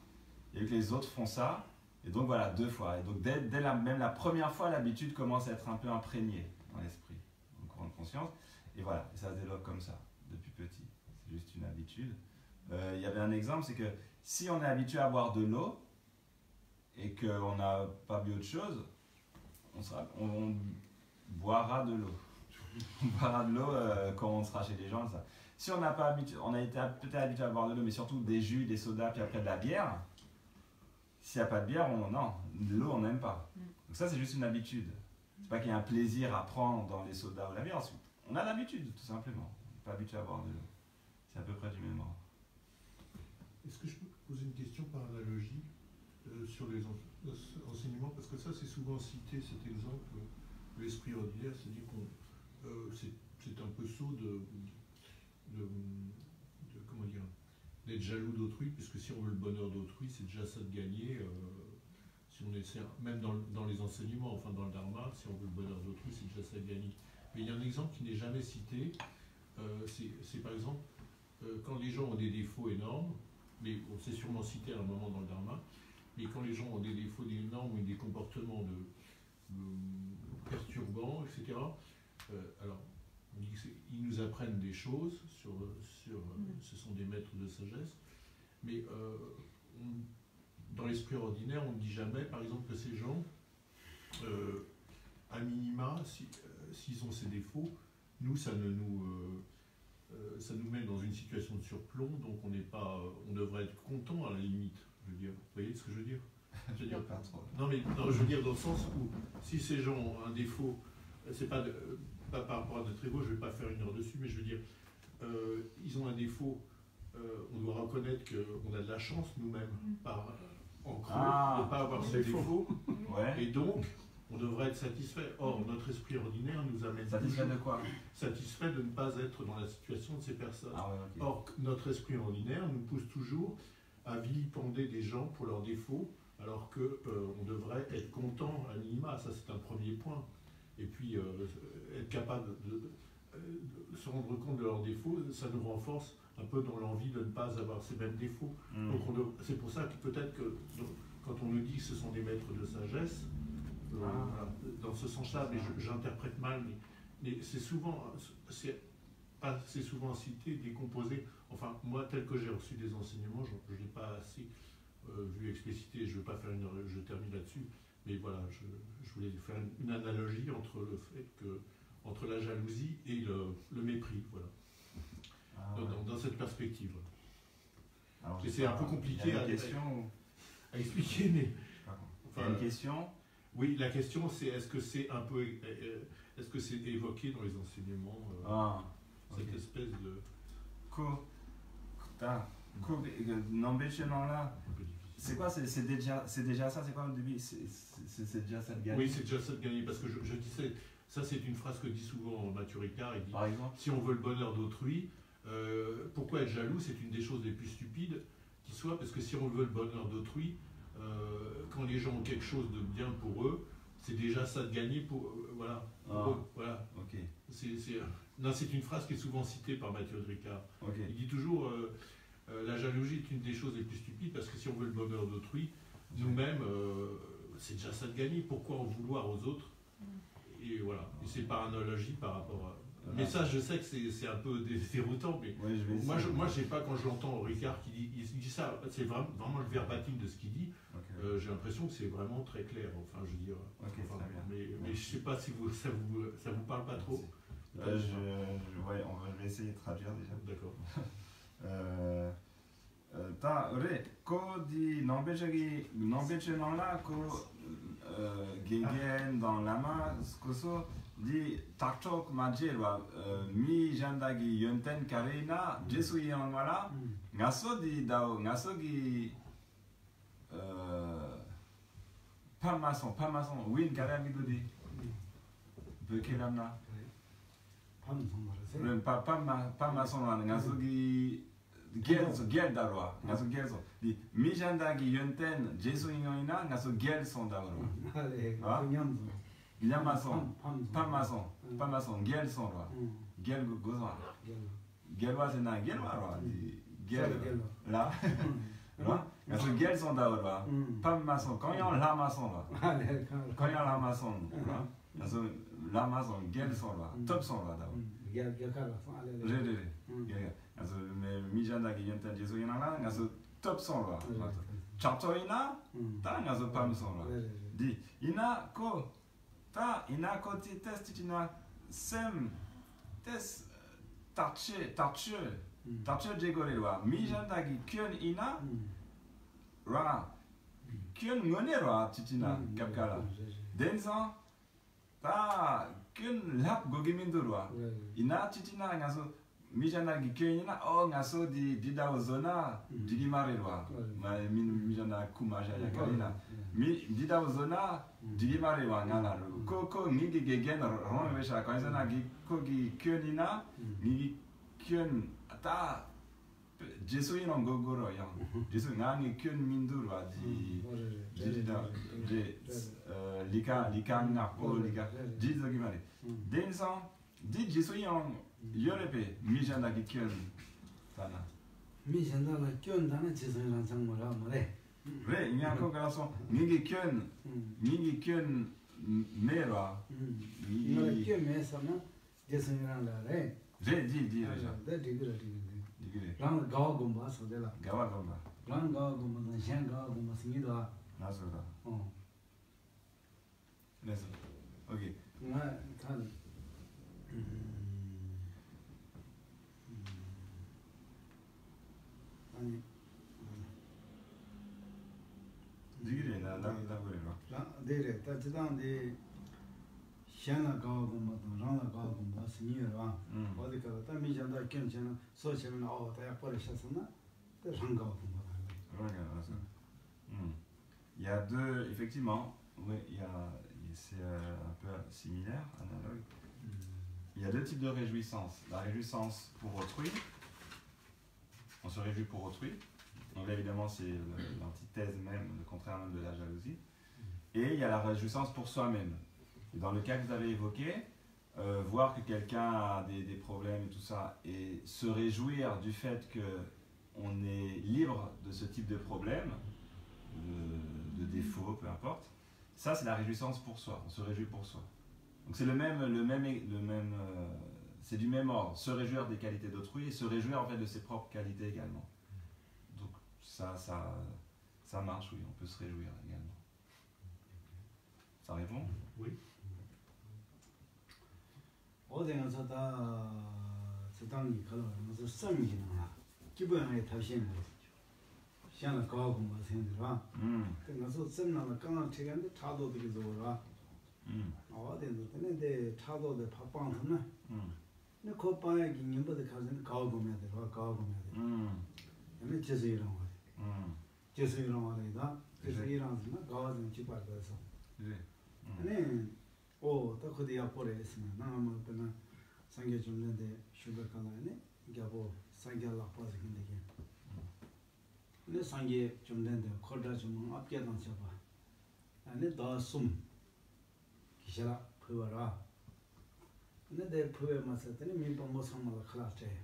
et que les autres font ça, et donc voilà, 2 fois. Et donc même la première fois, l'habitude commence à être un peu imprégnée dans l'esprit, en courant de conscience. Et voilà, et ça se développe comme ça, depuis petit. C'est juste une habitude. Il y avait un exemple, c'est que si on est habitué à boire de l'eau, et qu'on n'a pas bu autre chose, on boira de l'eau. On boira de l'eau quand on sera chez les gens. Ça. Si on n'a pas habitué, on a été peut-être habitué à boire de l'eau, mais surtout des jus, des sodas, puis après de la bière. S'il n'y a pas de bière, l'eau on n'aime pas. Donc ça c'est juste une habitude. C'est pas qu'il y a un plaisir à prendre dans les sodas ou la bière. On a l'habitude, tout simplement. On n'est pas habitué à boire de l'eau. C'est à peu près du même ordre. Est-ce que je peux poser une question par analogie sur les enseignements? Parce que ça, c'est souvent cité, cet exemple, l'esprit ordinaire, c'est-à-dire qu'on c'est un peu sot comment dire, d'être jaloux d'autrui, puisque si on veut le bonheur d'autrui, c'est déjà ça de gagner. Si on essaie, même dans les enseignements, enfin dans le dharma, si on veut le bonheur d'autrui, c'est déjà ça de gagner. Mais il y a un exemple qui n'est jamais cité, c'est par exemple quand les gens ont des défauts énormes, mais on s'est sûrement cité à un moment dans le dharma, mais quand les gens ont des défauts énormes ou des comportements perturbants, etc., alors on dit qu'ils nous apprennent des choses, ce sont des maîtres de sagesse, mais dans l'esprit ordinaire, on ne dit jamais, par exemple, que ces gens, à minima, s'ils ont ces défauts, nous, ça nous met dans une situation de surplomb, donc on devrait être content à la limite, je veux dire. Vous voyez ce que je veux dire? Je veux dire pas trop. Non, je veux dire dans le sens où, si ces gens ont un défaut, c'est pas par rapport à notre ego, je ne vais pas faire une heure dessus, mais je veux dire, ils ont un défaut, on doit reconnaître qu'on a de la chance nous-mêmes, en creux, de ne pas avoir ce défaut, ouais. Et donc, on devrait être satisfait. Or, notre esprit ordinaire nous amène satisfait de quoi? Satisfait de ne pas être dans la situation de ces personnes. Ah ouais, okay. Or, notre esprit ordinaire nous pousse toujours à vilipender des gens pour leurs défauts, alors qu'on devrait être content à minima. Ça, c'est un premier point. Et puis, être capable de se rendre compte de leurs défauts, ça nous renforce un peu dans l'envie de ne pas avoir ces mêmes défauts. Donc, c'est pour ça que peut-être que quand on nous dit que ce sont des maîtres de sagesse, voilà, dans ce sens-là, mais j'interprète mal, mais c'est souvent cité, décomposé. Enfin, moi, tel que j'ai reçu des enseignements, je ne l'ai pas assez vu explicité, je ne veux pas faire je termine là-dessus, mais voilà, je voulais faire une analogie entre la jalousie et le mépris, voilà. Dans cette perspective. Alors, c'est un peu compliqué à expliquer, mais... Enfin, il y a une question? Oui, la question c'est est-ce que c'est évoqué dans les enseignements, cette espèce de... C'est quoi? C'est déjà ça? C'est quoi au début? C'est déjà ça de gagner? Oui, c'est déjà ça de gagner, parce que je disais, ça c'est une phrase que dit souvent Mathieu Ricard, il dit, par exemple, si on veut le bonheur d'autrui, pourquoi être jaloux? C'est une des choses les plus stupides qui soit, parce que si on veut le bonheur d'autrui, quand les gens ont quelque chose de bien pour eux, c'est déjà ça de gagner pour eux, voilà. Okay. C'est une phrase qui est souvent citée par Mathieu Ricard. Okay. Il dit toujours la jalousie est une des choses les plus stupides, parce que si on veut le bonheur d'autrui, nous-mêmes, c'est déjà ça de gagner. Pourquoi en vouloir aux autres? Et voilà. Et c'est par analogie par rapport à... Mais ça, je sais que c'est un peu déroutant, mais oui, moi, je sais pas, quand j'entends Ricard qui dit ça, c'est vraiment le verbatim de ce qu'il dit. Okay. J'ai l'impression que c'est vraiment très clair. Enfin, je veux dire. Okay, mais je sais pas si ça vous parle pas trop. On va essayer de traduire déjà. D'accord. Ta ure ko di nombeche nangla ko Gegen dans la main, Skoso dit Taktok Majelwa, Mi Jandagi Yonten Karina, Jesu Yangwala, Ngaso di Dao, Ngaso gi Pamason, Win Karami Dodi, Bekelamna. Pamason, Ngaso gi. Geldarwa, ngaso gelso. Di mijandagi yonten Jesu ingoina ngaso gelson darwa. Nyamason, pamason, gelson rwa. Gel gozwa. Gelwa sena gelwa rwa. Gel la. Rwa. Ngaso gelson darwa. Pamason, quand yon lamason rwa. Quand yon lamason rwa. Ngaso lamason gelson rwa. Top son rwa darwa. Gel. Also mijandagi yonten Jesu ingoina ngaso top son rwa. Chatoina ta ngaso pam son rwa. Di ina ko ti test ina sem test tache jegore rwa. Mijandagi kyun ina rwa. Kyun ngone rwa titina kapkala. Denzan ta kyun lap gogimindu rwa. Ina titina ngaso mijandagi kyunina ngaso di dao zona digimare rwa. Mijanda kumaja yakarina. Mi dao zona digimare rwa ngana. Ko ngigi gegen ron wesha kaizana gi ko gi kyunina ngigi kyun ta Jesu inon gogoro yang. Jesu ngangi kyun mindu rwa di lika ngako lika jizo gimare. Densan di Jesu inon yorepe mijandagi kyun tana. Mijandala kyun tana Jesu inon changmora more. Re nyako karason nigi kyun mera. Ngi kyun mesana Jesu inon la re. Re di reja. Da digire. Rang gawa gomba sodela. Gawa gomba. Rang gawa gomba na shen gawa gomba singida. Nasura. Nesa. Okay. Nga kan 아니 digire na gore ro. 데레 따지단데 샹나 가고마도 랑나 가고마 스니라 어디가 다 미잔다 괜찮아 소시는 다야 버리셨으나 또 랑가고마. Il y a deux, effectivement, oui, c'est un peu similaire, analogue. Il y a deux types de réjouissance. La réjouissance pour autrui, on se réjouit pour autrui. Donc là, évidemment, c'est l'antithèse même, le contraire même de la jalousie. Et il y a la réjouissance pour soi-même. Et dans le cas que vous avez évoqué, voir que quelqu'un a des problèmes et tout ça, et se réjouir du fait qu'on est libre de ce type de problème, de défauts, peu importe, ça c'est la réjouissance pour soi, on se réjouit pour soi. Donc c'est c'est du même ordre, se réjouir des qualités d'autrui et se réjouir en fait de ses propres qualités également. Donc ça marche, oui, on peut se réjouir également. Ça répond? Oui. 어디가서 다 저당이 가서 썸이나 기본에 다시는 샹나 가고 뭐 생들아. 그래서 썸나가 강한 책인데 차도 되게 좋아. 어디는데 차도도 밥방하나. 근데 그 방에 김님보다 가서 가고 보면 돼. 가고 보면 돼. 근데 제수이랑 와. 제수이랑 와다. 제수이랑 가서 집 앞에서. 네. 아니 딱 그디야 보래 있으면 나만 그나 상계 좀 된데 슈거카나네 이게고 상계라 빠서 근데 근데 상계 좀 된데 거다 좀 앞에 당쳐 봐. 아니 더숨 기셔라 보여라. 근데 내 보여 맞았더니 민법 못 상마가 클라스에.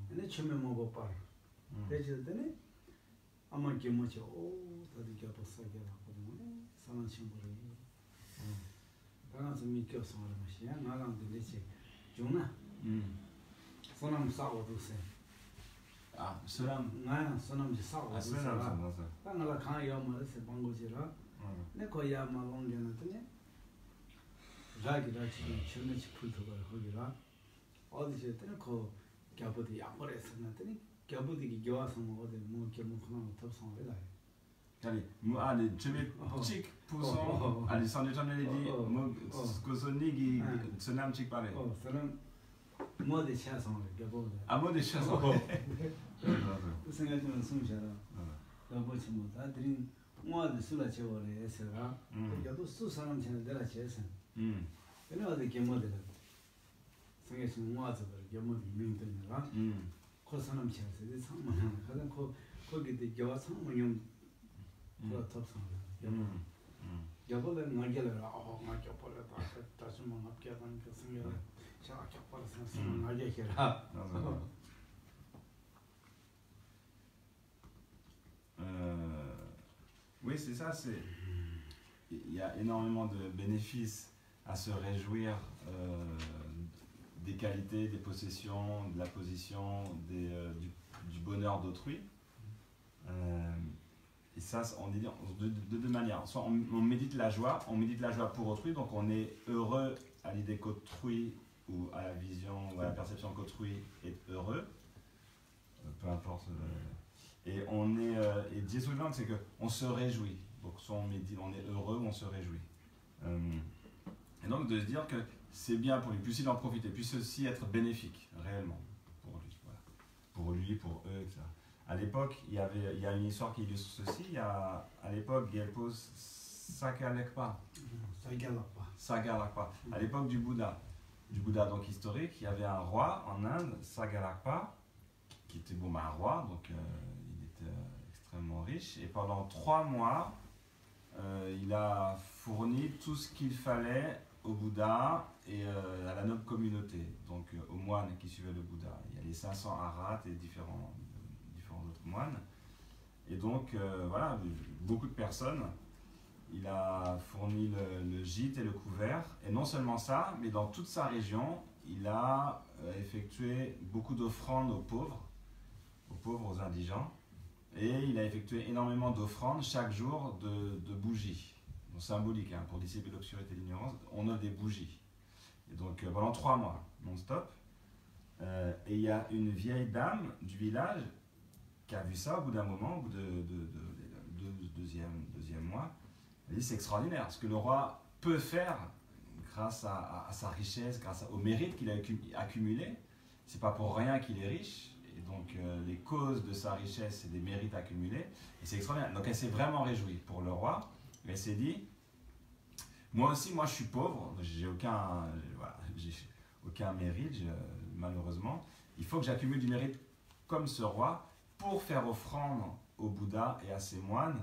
근데 처음에 뭐 봐. 대지더니 아마 기모치 다들 겨 상계라 거든. 사만 친구를 그래서 미껴서 말이야. 나랑 들리지. 좋나? 소남 싸워도 세. 소남. 나야 소남지 싸워도 세. 소남. 나가 가야 말세 방고지라. 내 거야 말롱게는데. 자기가 지금 전에치 풀터가 거기라. 어디서 때는 그 갸버디 약벌에 썼는데 갸버디기 겨와서 뭐 어디 뭐 겸 그런 거 덮성을 해. allez, allez, tu mets chic pour son, allez, sans détourner les dit, ce que son nigi, ce nom chic parler. Oh, c'est un mot de chasse en gabon. Un mot de chasse. C'est un peu son cher. Gabon, c'est mon adrin. Moi, de sous la chevalier, c'est là. Il y a tout sous ça, on tient de la chaise. Et là, de quel modèle? C'est un mois de gabon, il m'interne là. Cosanam chaise, c'est ça. Quand on dit que tu as ça, on y a un top ça. Gabon, on a galéré. Oh, on a qu'à pas le temps. T'as sûrement un peu avant que ça me. Ça a qu'à pas le sens. On a galéré. Oui, c'est ça. Il y a énormément de bénéfices à se réjouir des qualités, des possessions, de la position, du bonheur d'autrui. Et ça, on dit de deux manières. Soit on médite la joie pour autrui, donc on est heureux à l'idée qu'autrui ou à la vision ou à la perception qu'autrui est heureux, peu importe. Et on est, et Dieu c'est qu'on se réjouit. Donc soit on médite, on est heureux ou on se réjouit. Et donc de se dire que c'est bien pour lui, puisse il en profiter, puisse aussi être bénéfique réellement pour lui, voilà. Pour lui, pour eux, etc. À l'époque, il y a une histoire qui illustre ceci. À l'époque, Gelpos Sagalakpa. À l'époque du Bouddha donc historique, il y avait un roi en Inde, Sagalakpa, qui était un roi, donc il était extrêmement riche. Et pendant 3 mois, il a fourni tout ce qu'il fallait au Bouddha et à la noble communauté, donc aux moines qui suivaient le Bouddha. Il y a les 500 arhats et différents autres moines. Et donc, voilà, beaucoup de personnes. Il a fourni le gîte et le couvert. Et non seulement ça, mais dans toute sa région, il a effectué beaucoup d'offrandes aux pauvres, aux indigents. Et il a effectué énormément d'offrandes chaque jour de bougies. Donc, symbolique, hein, pour dissiper l'obscurité et l'ignorance, on offre des bougies. Et donc, pendant 3 mois, non-stop. Et il y a une vieille dame du village qui a vu ça au bout d'un moment, au bout de deuxième mois. Elle dit c'est extraordinaire, ce que le roi peut faire grâce à sa richesse, grâce au mérite qu'il a accumulé. C'est pas pour rien qu'il est riche. Et donc les causes de sa richesse, c'est des mérites accumulés. Et c'est extraordinaire. Donc elle s'est vraiment réjouie pour le roi. Et elle s'est dit, moi aussi, je suis pauvre, j'ai aucun mérite, malheureusement. Il faut que j'accumule du mérite comme ce roi pour faire offrande au Bouddha et à ses moines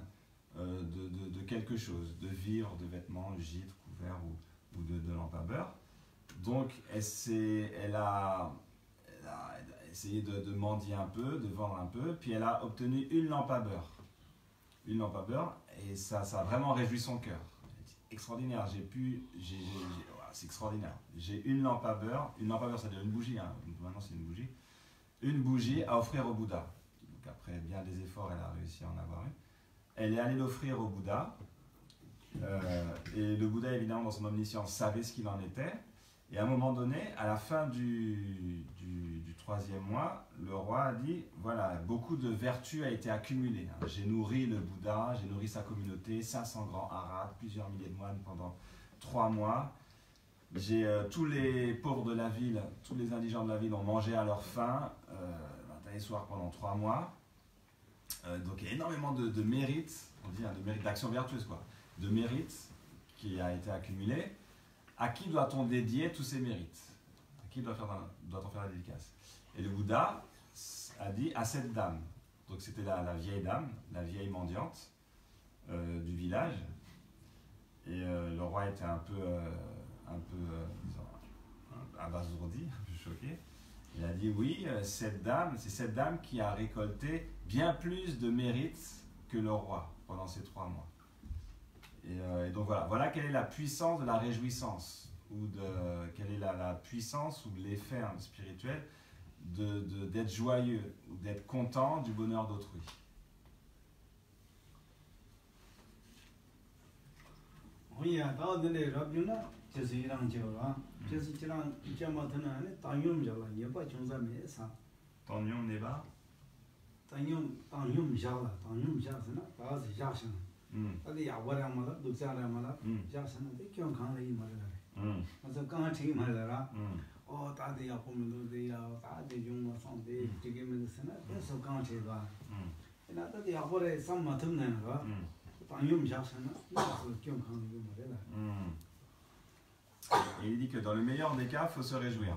de quelque chose, de vivres, de vêtements, de gîtes, couverts ou de lampes à beurre. Donc elle a essayé de mendier un peu, de vendre un peu, puis elle a obtenu une lampe à beurre. Une lampe à beurre, et ça a vraiment réjoui son cœur. Extraordinaire, c'est extraordinaire. J'ai une lampe à beurre, c'est-à-dire une bougie, hein. Maintenant c'est une bougie à offrir au Bouddha. Donc après bien des efforts, elle a réussi à en avoir une. Elle est allée l'offrir au Bouddha, et le Bouddha évidemment dans son omniscience savait ce qu'il en était. Et à un moment donné, à la fin du 3e mois, le roi a dit, voilà, beaucoup de vertus a été accumulée. J'ai nourri le Bouddha, j'ai nourri sa communauté, 500 grands arhats, plusieurs milliers de moines pendant 3 mois. Tous les pauvres de la ville, tous les indigents de la ville ont mangé à leur faim, matin et soir pendant 3 mois. Donc il y a énormément de mérites, on dit, de mérites d'action vertueuse, quoi, de mérites qui a été accumulé. À qui doit-on dédier tous ces mérites? À qui doit-on faire la dédicace? Et le Bouddha a dit à cette dame. Donc c'était la vieille dame, la vieille mendiante du village. Et le roi était un peu abasourdi, un peu choqué. Il a dit oui, c'est cette dame qui a récolté bien plus de mérites que le roi pendant ces 3 mois. Et donc voilà quelle est la puissance de la réjouissance, ou quelle est la puissance ou l'effet spirituel d'être joyeux, ou d'être content du bonheur d'autrui. Oui, dans les rabbins, c'est Iran Java, c'est Iran Jamatana, Tanyum Java, il n'y a pas de chose à mettre ça. Tanyum Neba? 당용 샤라 당용 샤스나 다스 샤스나 다들 야버라마라 독자라마라 샤스나데 경 강레이 말라 그래서 강한 책임 말라라 다들 야보면도 다들 용어 상대 되게면 쓰나 그래서 강한 책가 나도 야버에 삼마 듬네가 당용 샤스나 그래서 경 강레이 말라. Et il dit que dans le meilleur des cas, il faut se réjouir.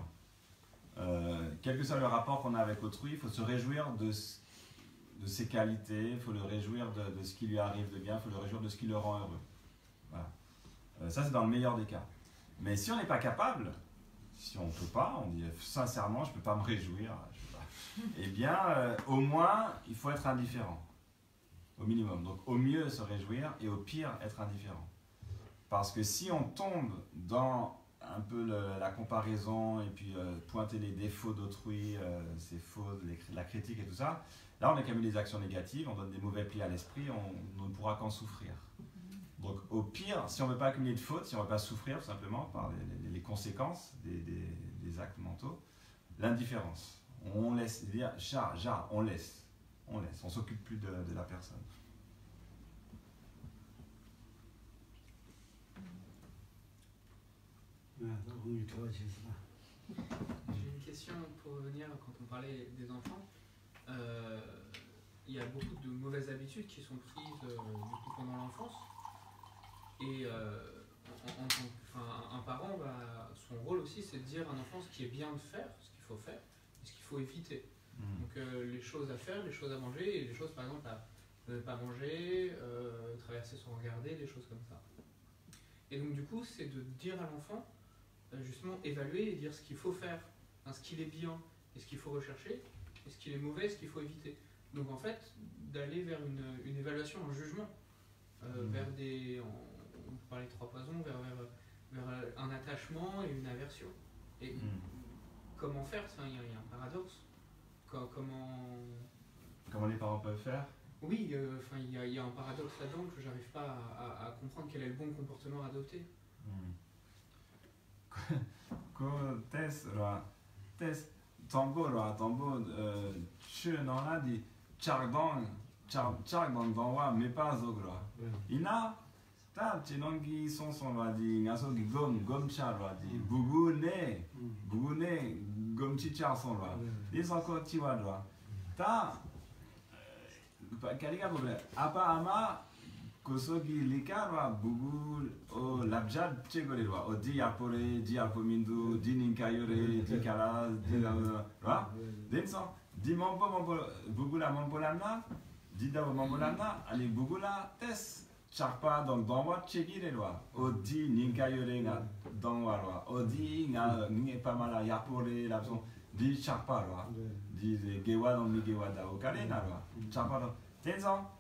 Quel que soit le rapport qu'on a avec autrui, il faut se réjouir de ses qualités, il faut le réjouir de ce qui lui arrive de bien, il faut le réjouir de ce qui le rend heureux. Voilà. Ça, c'est dans le meilleur des cas. Mais si on n'est pas capable, si on ne peut pas, on dit sincèrement, je ne peux pas me réjouir, eh bien, au moins, il faut être indifférent. Au minimum. Donc, au mieux, se réjouir et au pire, être indifférent. Parce que si on tombe dans un peu la comparaison et puis pointer les défauts d'autrui, ses fautes, la critique et tout ça, là on accumule des actions négatives, on donne des mauvais plis à l'esprit, on ne pourra qu'en souffrir. Donc au pire, si on ne veut pas accumuler de fautes, si on ne veut pas souffrir tout simplement par les conséquences des actes mentaux, l'indifférence. On laisse, on laisse, on ne s'occupe plus de la personne. J'ai une question pour revenir quand on parlait des enfants. Il y a beaucoup de mauvaises habitudes qui sont prises du coup pendant l'enfance. Et un parent, son rôle aussi, c'est de dire à un enfant ce qui est bien de faire, ce qu'il faut faire, et ce qu'il faut éviter. Donc les choses à faire, les choses à manger, et les choses par exemple à ne pas manger, traverser sans regarder, des choses comme ça. Et donc du coup, c'est de dire à l'enfant, justement évaluer et dire ce qu'il faut faire, ce qu'il est bien et ce qu'il faut rechercher, et ce qu'il est mauvais et ce qu'il faut éviter. Donc en fait, d'aller vers une évaluation, un jugement, vers on parlait de 3 poisons, vers un attachement et une aversion. Et comment faire ça? Il y a un paradoxe. Comment les parents peuvent faire? Oui, il y a un paradoxe là-dedans que j'arrive pas à comprendre quel est le bon comportement à adopter. Tambo chunona di chardong dongwa me pas ogro. Ina ta chinongi son va di ngaso gi gom charwa di bugune gom chichar son va. Ils encore tiwa droit. Ta kaliga problème. Apa ama kosogi likarwa bugul o labjad chegolwa o di apore di apomindu di ninkayore di kala di la denso di mambo bugula mambolana di da mambolana ali bugula tes charpa dans wa chegirelwa o di ninkayore nga donwa o di nga ni pas mal yapore labson di charpa wa di gewa dans mi gewa da o kalena wa charpa denso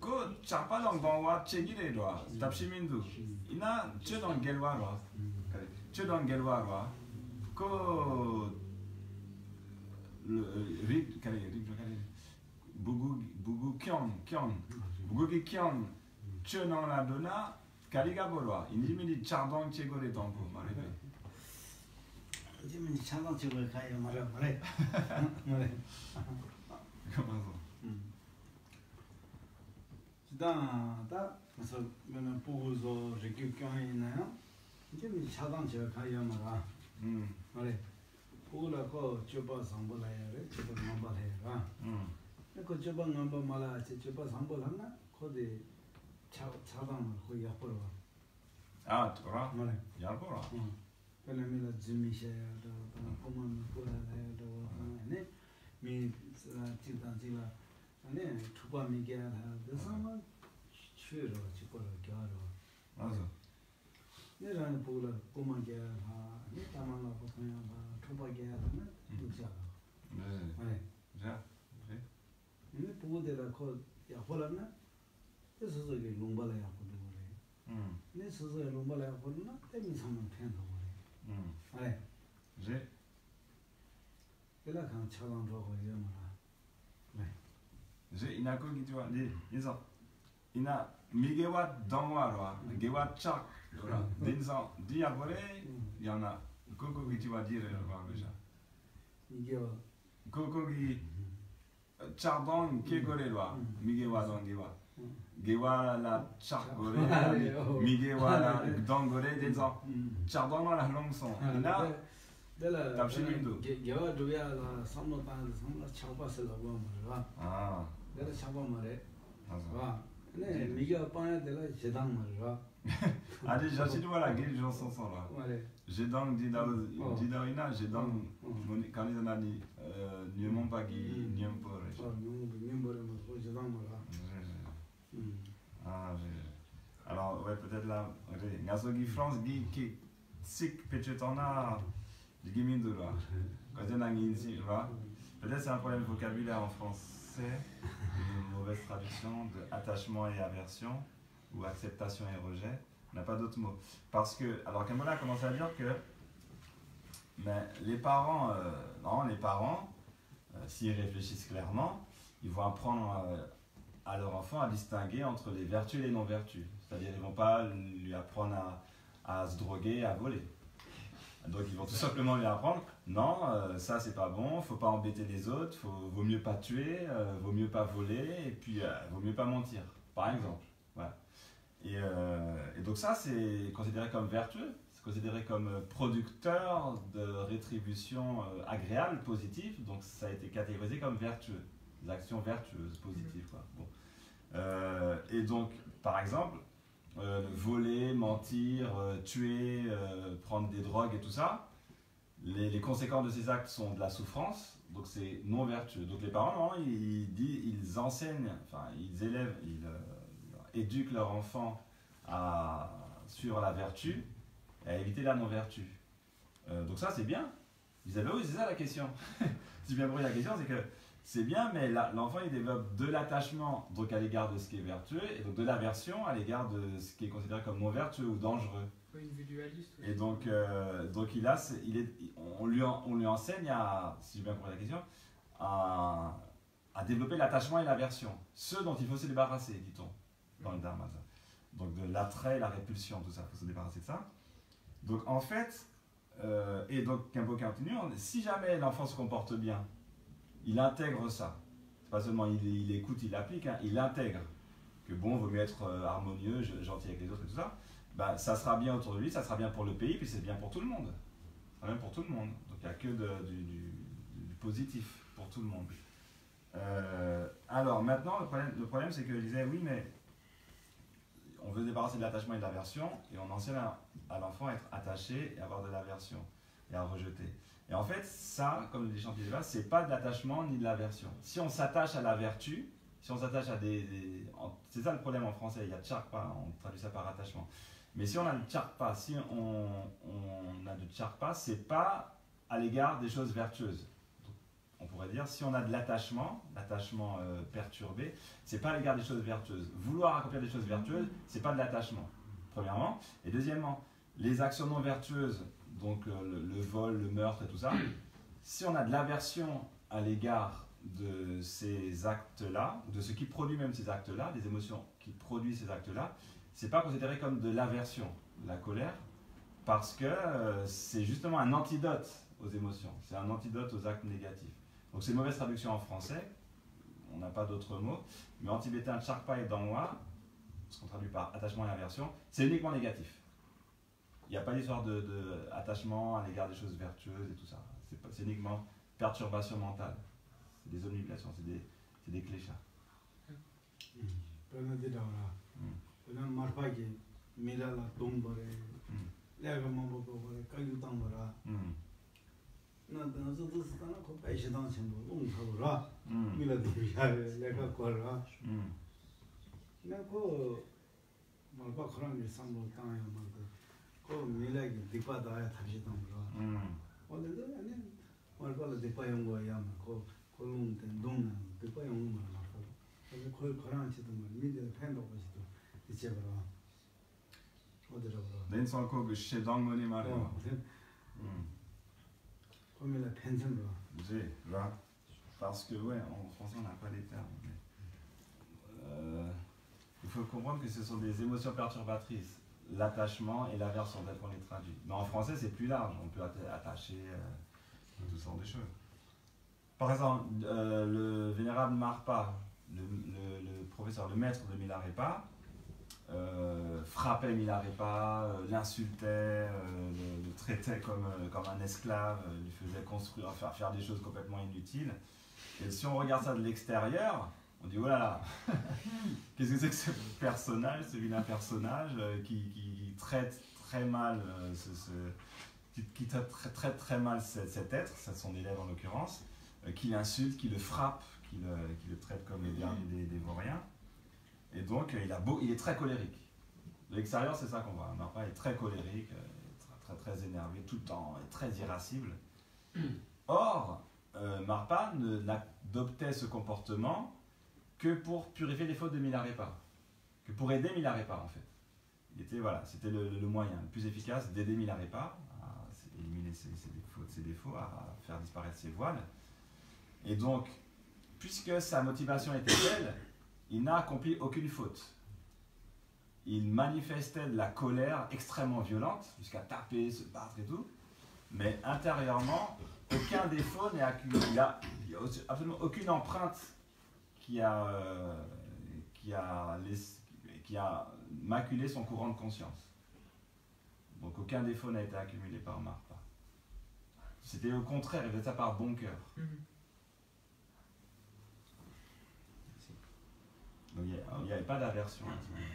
그 자빠당 동화 책이래도와 답시민도 이나 저던 결과로 저던 결과로 그 부구 kyong 저는 라도나 가리가 보러 인지민이 자동 책을 동부 말해 인지민이 자동 책을 가야 말해 그래서 맨날 보고서 이렇게 경험했나요? 이제 차단체가 가야 말아. 그래. 보고라고 저번 상보라야 그래. 저번 넘버해라. 그 저번 넘버 말아. 저번 상보하나? 거기 차단을 거기 앞으로 와. 돌아? 그래. 야보라. 왜냐면 지미셔야도 보면 보라야도 네. 미 지단지가 아니 투바 미게라 그래서 추로 지고로 겨로 맞아. 내가는 보라 꼬마게라 네 담아나 보면 투바게라는 두자 네. 자. 네. 네 보고대라 거 야홀았나? 그래서 저기 롱발에 야고도 그래. 네 서서 롱발에 야고나 때문에 상만 편도 그래. 네. 내가 강 차단 저거 이러면 ina ko gitu ni iso ina migewa dongwa gewa chak ora dinso dia bore yana koko gitu va dire va déjà migewa koko gi Chardon, Kegolelwa, Migewa Dongewa. Gewa la Chargole, Migewa la Dongole, des ans. Chardon dans la longue son. Là, t'as chez Bindo. Gewa Doya la Samlo Tan, Samla Chapa c'est la voix, moi. Ah. Là, Chapa Mare. Ah. Mais Migewa Pan de la Jedang, moi. Ah, déjà, si tu vois la gueule, j'en sens là. J'ai donc dit Daoina, j'ai donc, quand ils en ont dit, Nyemon Pagi, Nyempore. Ah, alors, ouais, peut-être là, Ngasogi France, qui sik Pechetana, du Gimindo là. Quand il y en a ici, là, peut-être c'est un problème de vocabulaire en français, une mauvaise traduction de attachement et aversion, ou acceptation et rejet. On n'a pas d'autres mots. Parce que, alors Kamola a commencé à dire que mais les parents, s'ils réfléchissent clairement, ils vont apprendre à leur enfant à distinguer entre les vertus et les non-vertus. C'est-à-dire qu'ils ne vont pas lui apprendre à se droguer, à voler. Donc ils vont tout simplement lui apprendre, non, ça c'est pas bon, faut pas embêter les autres, vaut mieux pas tuer, vaut mieux pas voler, et puis vaut mieux pas mentir, par exemple. Voilà. Et donc ça c'est considéré comme vertueux, c'est considéré comme producteur de rétribution agréable, positive, donc ça a été catégorisé comme vertueux, des actions vertueuses, positives, quoi. Bon. Et donc, par exemple, voler, mentir, tuer, prendre des drogues et tout ça, les conséquences de ces actes sont de la souffrance, donc c'est non vertueux. Donc les parents, non, ils enseignent, enfin ils élèvent, ils éduquent leurs enfants à suivre la vertu et à éviter la non-vertu. Donc ça c'est bien. Ils disaient, oui, c'est ça la question. Si j'ai bien compris la question, c'est que c'est bien, mais l'enfant il développe de l'attachement donc à l'égard de ce qui est vertueux et donc de l'aversion à l'égard de ce qui est considéré comme non vertueux ou dangereux. Individualiste aussi. Et donc on lui enseigne à, si j'ai bien compris la question, à développer l'attachement et l'aversion. Ce dont il faut se débarrasser, dit-on dans le Dharma. Donc de l'attrait, la répulsion, tout ça, il faut se débarrasser de ça. Donc en fait, et donc Khenpo continue, si jamais l'enfant se comporte bien, il intègre ça. C'est pas seulement il écoute, il applique, hein, il intègre que bon, vaut mieux être harmonieux, gentil avec les autres et tout ça. Bah, ça sera bien autour de lui, ça sera bien pour le pays, puis c'est bien pour tout le monde. Ça sera bien pour tout le monde. Donc il n'y a que du positif pour tout le monde. Alors maintenant, le problème c'est que je disais, oui, mais on veut se débarrasser de l'attachement et de l'aversion, et on enseigne à l'enfant à être attaché et à avoir de l'aversion, et à rejeter. Et en fait, ça, comme les chantiers là, c'est pas de l'attachement ni de l'aversion. Si on s'attache à la vertu, si on s'attache à c'est ça le problème en français, il y a tcharpa, on traduit ça par attachement. Mais si on a le tcharpa, si on a du tcharpa, c'est pas à l'égard des choses vertueuses. Donc, on pourrait dire, si on a de l'attachement perturbé, c'est pas à l'égard des choses vertueuses. Vouloir accomplir des choses vertueuses, c'est pas de l'attachement, premièrement. Et deuxièmement, les actions non vertueuses, donc le vol, le meurtre et tout ça, si on a de l'aversion à l'égard de ces actes-là, de ce qui produit même ces actes-là, des émotions qui produisent ces actes-là, c'est pas considéré comme de l'aversion, la colère, parce que c'est justement un antidote aux émotions, c'est un antidote aux actes négatifs. Donc c'est une mauvaise traduction en français, on n'a pas d'autres mots, mais en tibétain, charpa et dangwa, ce qu'on traduit par attachement et aversion, c'est uniquement négatif. Il n'y a pas d'histoire d'attachement à l'égard des choses vertueuses et tout ça. C'est uniquement perturbation mentale. C'est des omnibilations, c'est des cléchats. 그 밀레기 디파다야 탑시던 거. 원래도 아니 말발로 디파용 거야. 그 콜론 덴동 디파용 거 말고. 근데 그 거랑 치던 거 미디어 팬도 보시도 이제 봐라. 어디로 봐. 렌선 거 셰당 거니 말이야. Comme la pension. J'ai, là. Parce que, ouais, en français, on n'a pas les termes. Mais, il faut comprendre que ce sont des émotions perturbatrices. L'attachement et l'aversion, tel qu'on les traduit. Mais en français, c'est plus large. On peut attacher tout ce genre de choses. Par exemple, le vénérable Marpa, le professeur, le maître de Milarepa, frappait Milarepa, l'insultait, le traitait comme un esclave, lui faisait construire, faire des choses complètement inutiles. Et si on regarde ça de l'extérieur, on dit oh là là, qu'est-ce que c'est que ce personnage, ce vilain personnage qui traite très mal qui traite très mal cet être, c'est son élève en l'occurrence, qui l'insulte, qui le frappe, qui le traite comme les derniers des vauriens. Et donc il est très colérique. De l'extérieur, c'est ça qu'on voit. Marpa est très colérique, très énervé, tout le temps, très irascible. Or, Marpa n'adoptait ce comportement que pour purifier les fautes de Milarepa, que pour aider Milarepa en fait. C'était le moyen le plus efficace d'aider Milarepa à éliminer ses défauts, à faire disparaître ses voiles. Et donc, puisque sa motivation était telle, il n'a accompli aucune faute. Il manifestait de la colère extrêmement violente, jusqu'à taper, se battre et tout, mais intérieurement, aucun défaut n'est accumulé. Il n'y a absolument aucune empreinte qui a maculé son courant de conscience. Donc aucun défaut n'a été accumulé par Marpa. C'était au contraire, il faisait ça par bon cœur. Donc il n'y avait pas d'aversion à ce moment-là.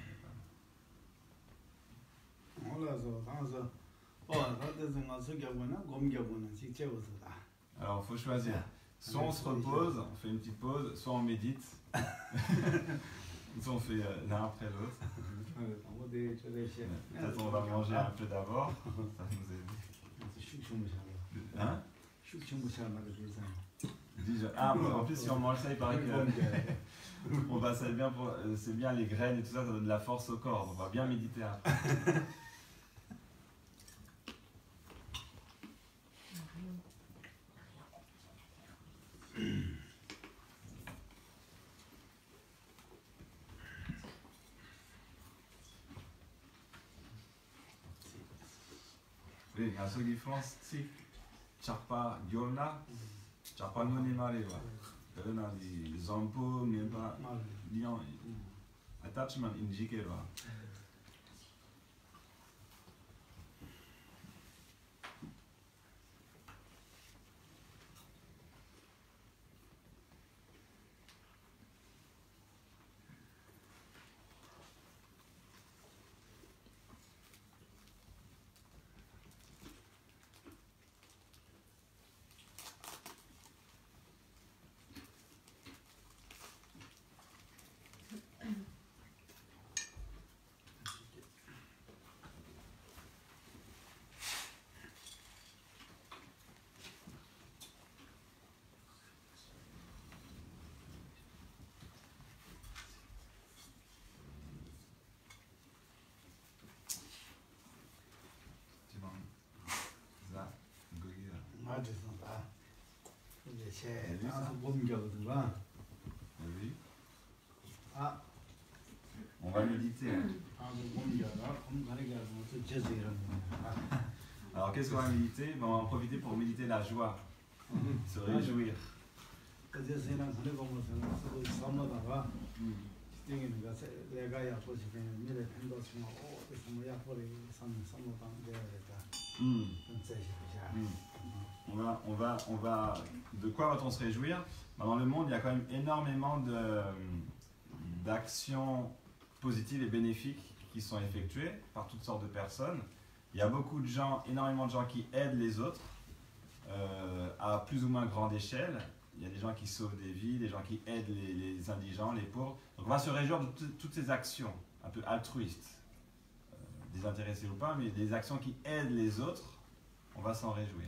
Alors il faut choisir. Soit on se repose, on fait une petite pause, soit on médite. Soit on fait l'un après l'autre. Peut-être on va manger un peu d'abord. Ça nous aide. Hein? En plus si on mange ça, il paraît que c'est bien les graines et tout ça, ça donne de la force au corps. On va bien méditer après. Oui, il y a ceux qui font stick, charpa yona, charpa ngoni marewa. Kaya na di zampo mienpa diyan attachment injikewa. On va méditer. Alors qu'est-ce qu'on va méditer? On va en profiter pour méditer la joie, se réjouir. De quoi va-t-on se réjouir? Dans le monde, il y a quand même énormément d'actions positives et bénéfiques qui sont effectuées par toutes sortes de personnes. Il y a beaucoup de gens, énormément de gens qui aident les autres à plus ou moins grande échelle. Il y a des gens qui sauvent des vies, des gens qui aident les indigents, les pauvres. Donc on va se réjouir de toutes ces actions un peu altruistes, désintéressées ou pas, mais des actions qui aident les autres, on va s'en réjouir.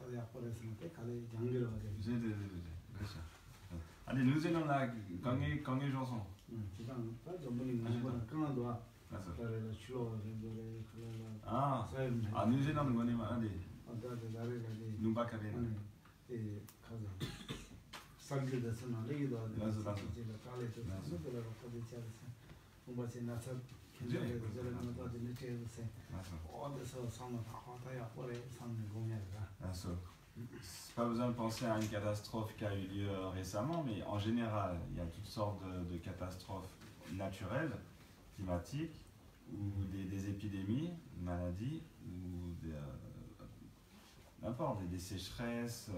다들 약벌했으니까 가래 장기로 가자. 그렇죠. 아니 뉴질랜드 강의 chanson. 지금 다 전문이 뭐는 강화도 그래서 주로 노래 그래서 뉴질랜드 거니만 아니. 어다들 나래가지. 눈박하네. 예, 가자. 살기도서는 레기도 하는. 맞아. 이제 가래도 그래서 거기 지어서 뭔가 나서 괜찮게 저런 것도 이제 이제 어디서 상을 다 하다야 오래 상을 공략가. C'est pas besoin de penser à une catastrophe qui a eu lieu récemment, mais en général, il y a toutes sortes de catastrophes naturelles, climatiques, ou des épidémies, des maladies, ou n'importe, des sécheresses,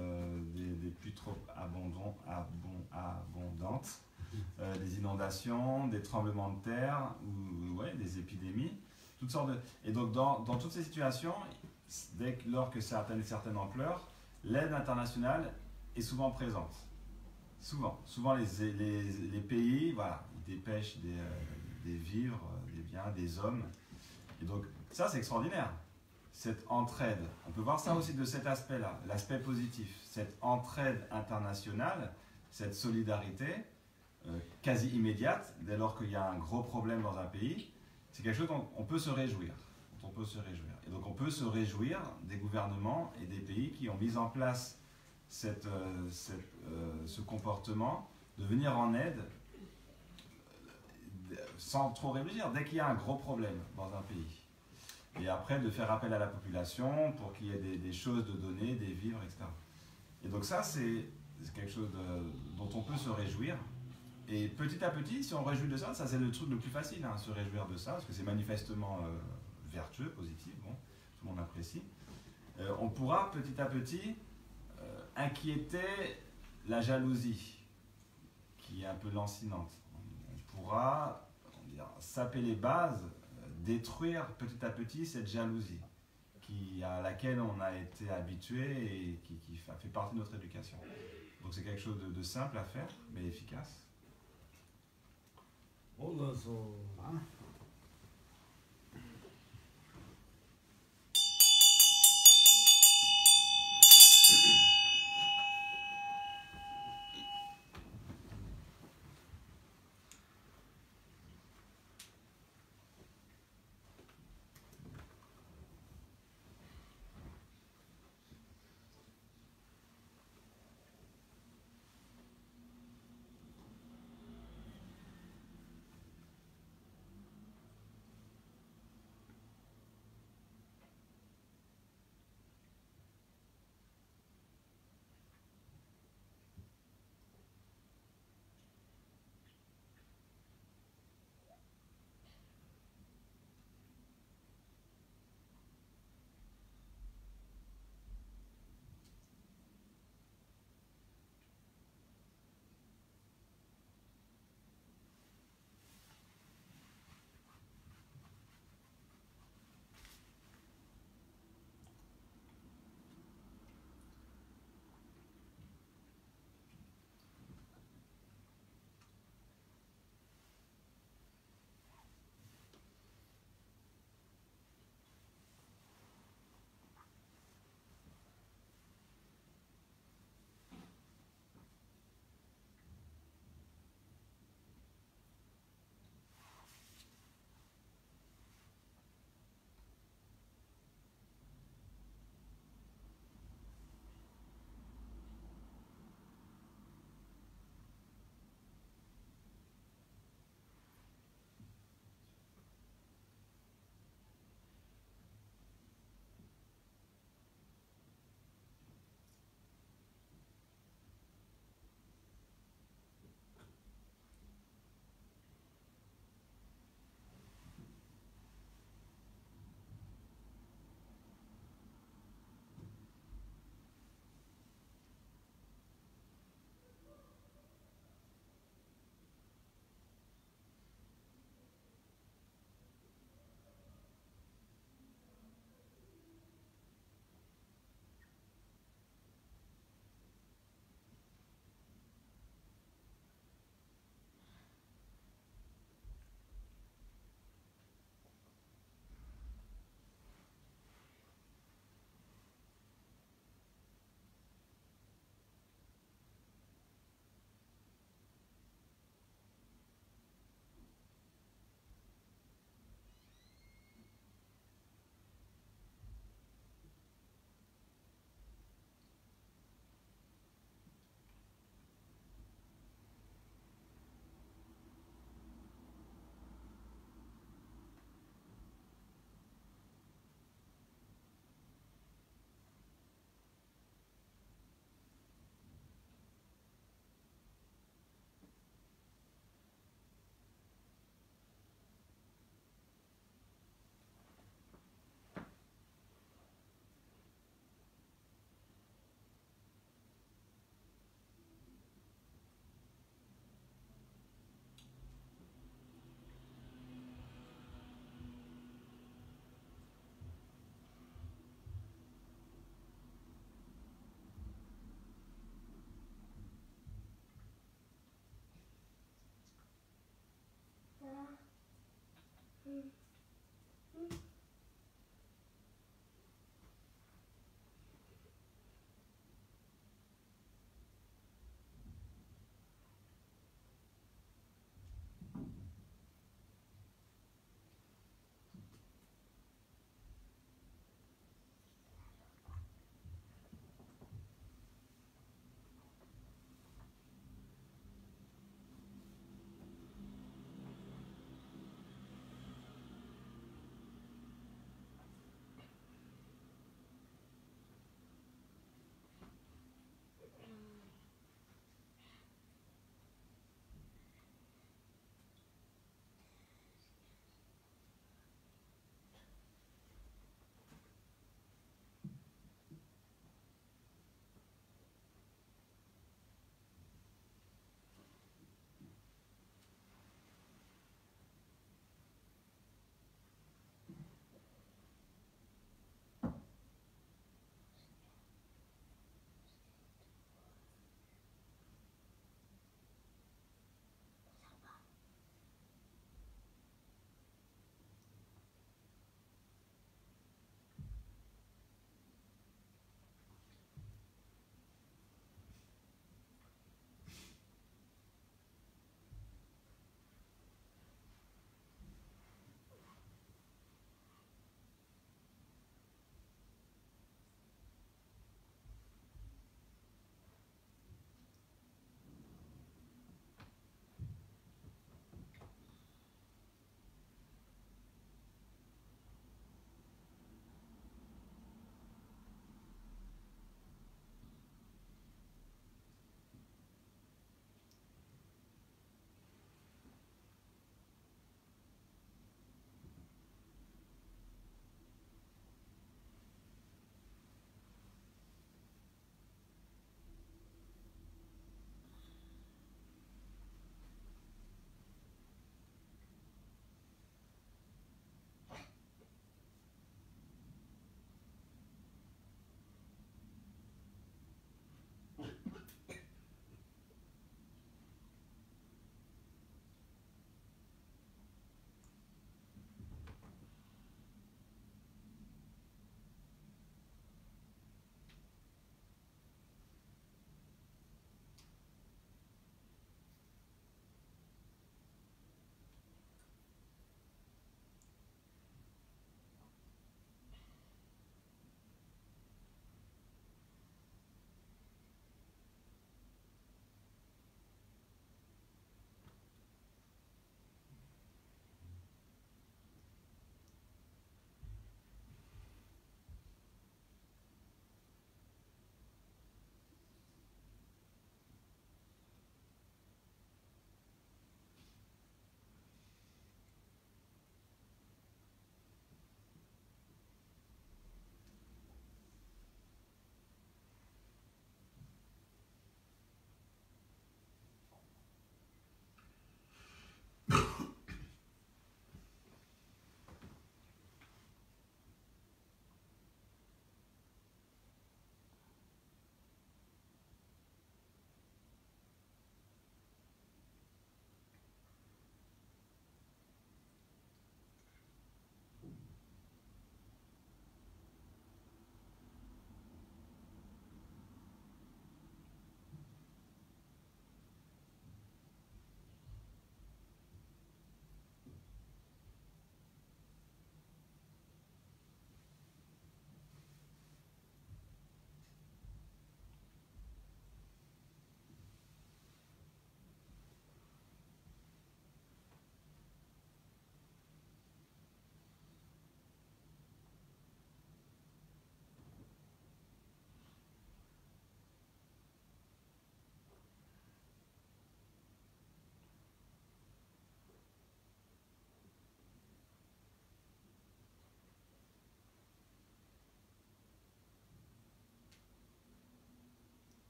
des pluies trop abondantes, des inondations, des tremblements de terre, ou des épidémies, toutes sortes de... Et donc dans toutes ces situations, lors que ça atteint une certaine ampleur, l'aide internationale est souvent présente. Souvent les pays, voilà, ils dépêchent des vivres, des biens, des hommes. Et donc ça c'est extraordinaire, cette entraide. On peut voir ça aussi de cet aspect-là, l'aspect positif. Cette entraide internationale, cette solidarité quasi immédiate, dès lors qu'il y a un gros problème dans un pays, c'est quelque chose dont on peut se réjouir. Et donc on peut se réjouir des gouvernements et des pays qui ont mis en place ce comportement de venir en aide sans trop réfléchir, dès qu'il y a un gros problème dans un pays. Et après de faire appel à la population pour qu'il y ait des choses de donner, des vivres, etc. Et donc ça c'est quelque chose dont on peut se réjouir. Et petit à petit, si on réjouit de ça, ça c'est le truc le plus facile, hein, se réjouir de ça, parce que c'est manifestement vertueux, positif, bon, tout le monde apprécie. On pourra petit à petit inquiéter la jalousie, qui est un peu lancinante. On pourra saper les bases, détruire petit à petit cette jalousie à laquelle on a été habitué et qui a fait partie de notre éducation. Donc c'est quelque chose de simple à faire, mais efficace.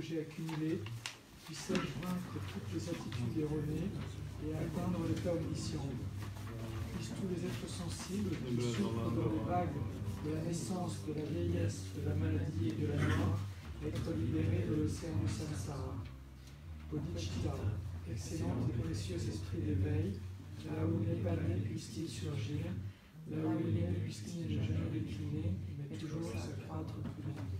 que j'ai accumulées, puissais-je vaincre toutes les attitudes erronées et atteindre l'état omniscient. Puissent tous les êtres sensibles qui souffrent dans les vagues de la naissance, de la vieillesse, de la maladie et de la mort être libérés de l'océan du samsara. Bodhicitta, excellent et précieux esprit d'éveil, là où il est banné puisse-t-il surgir, là où il est puisse-t-il ne jamais décliner, mais toujours s'accroître plus vite.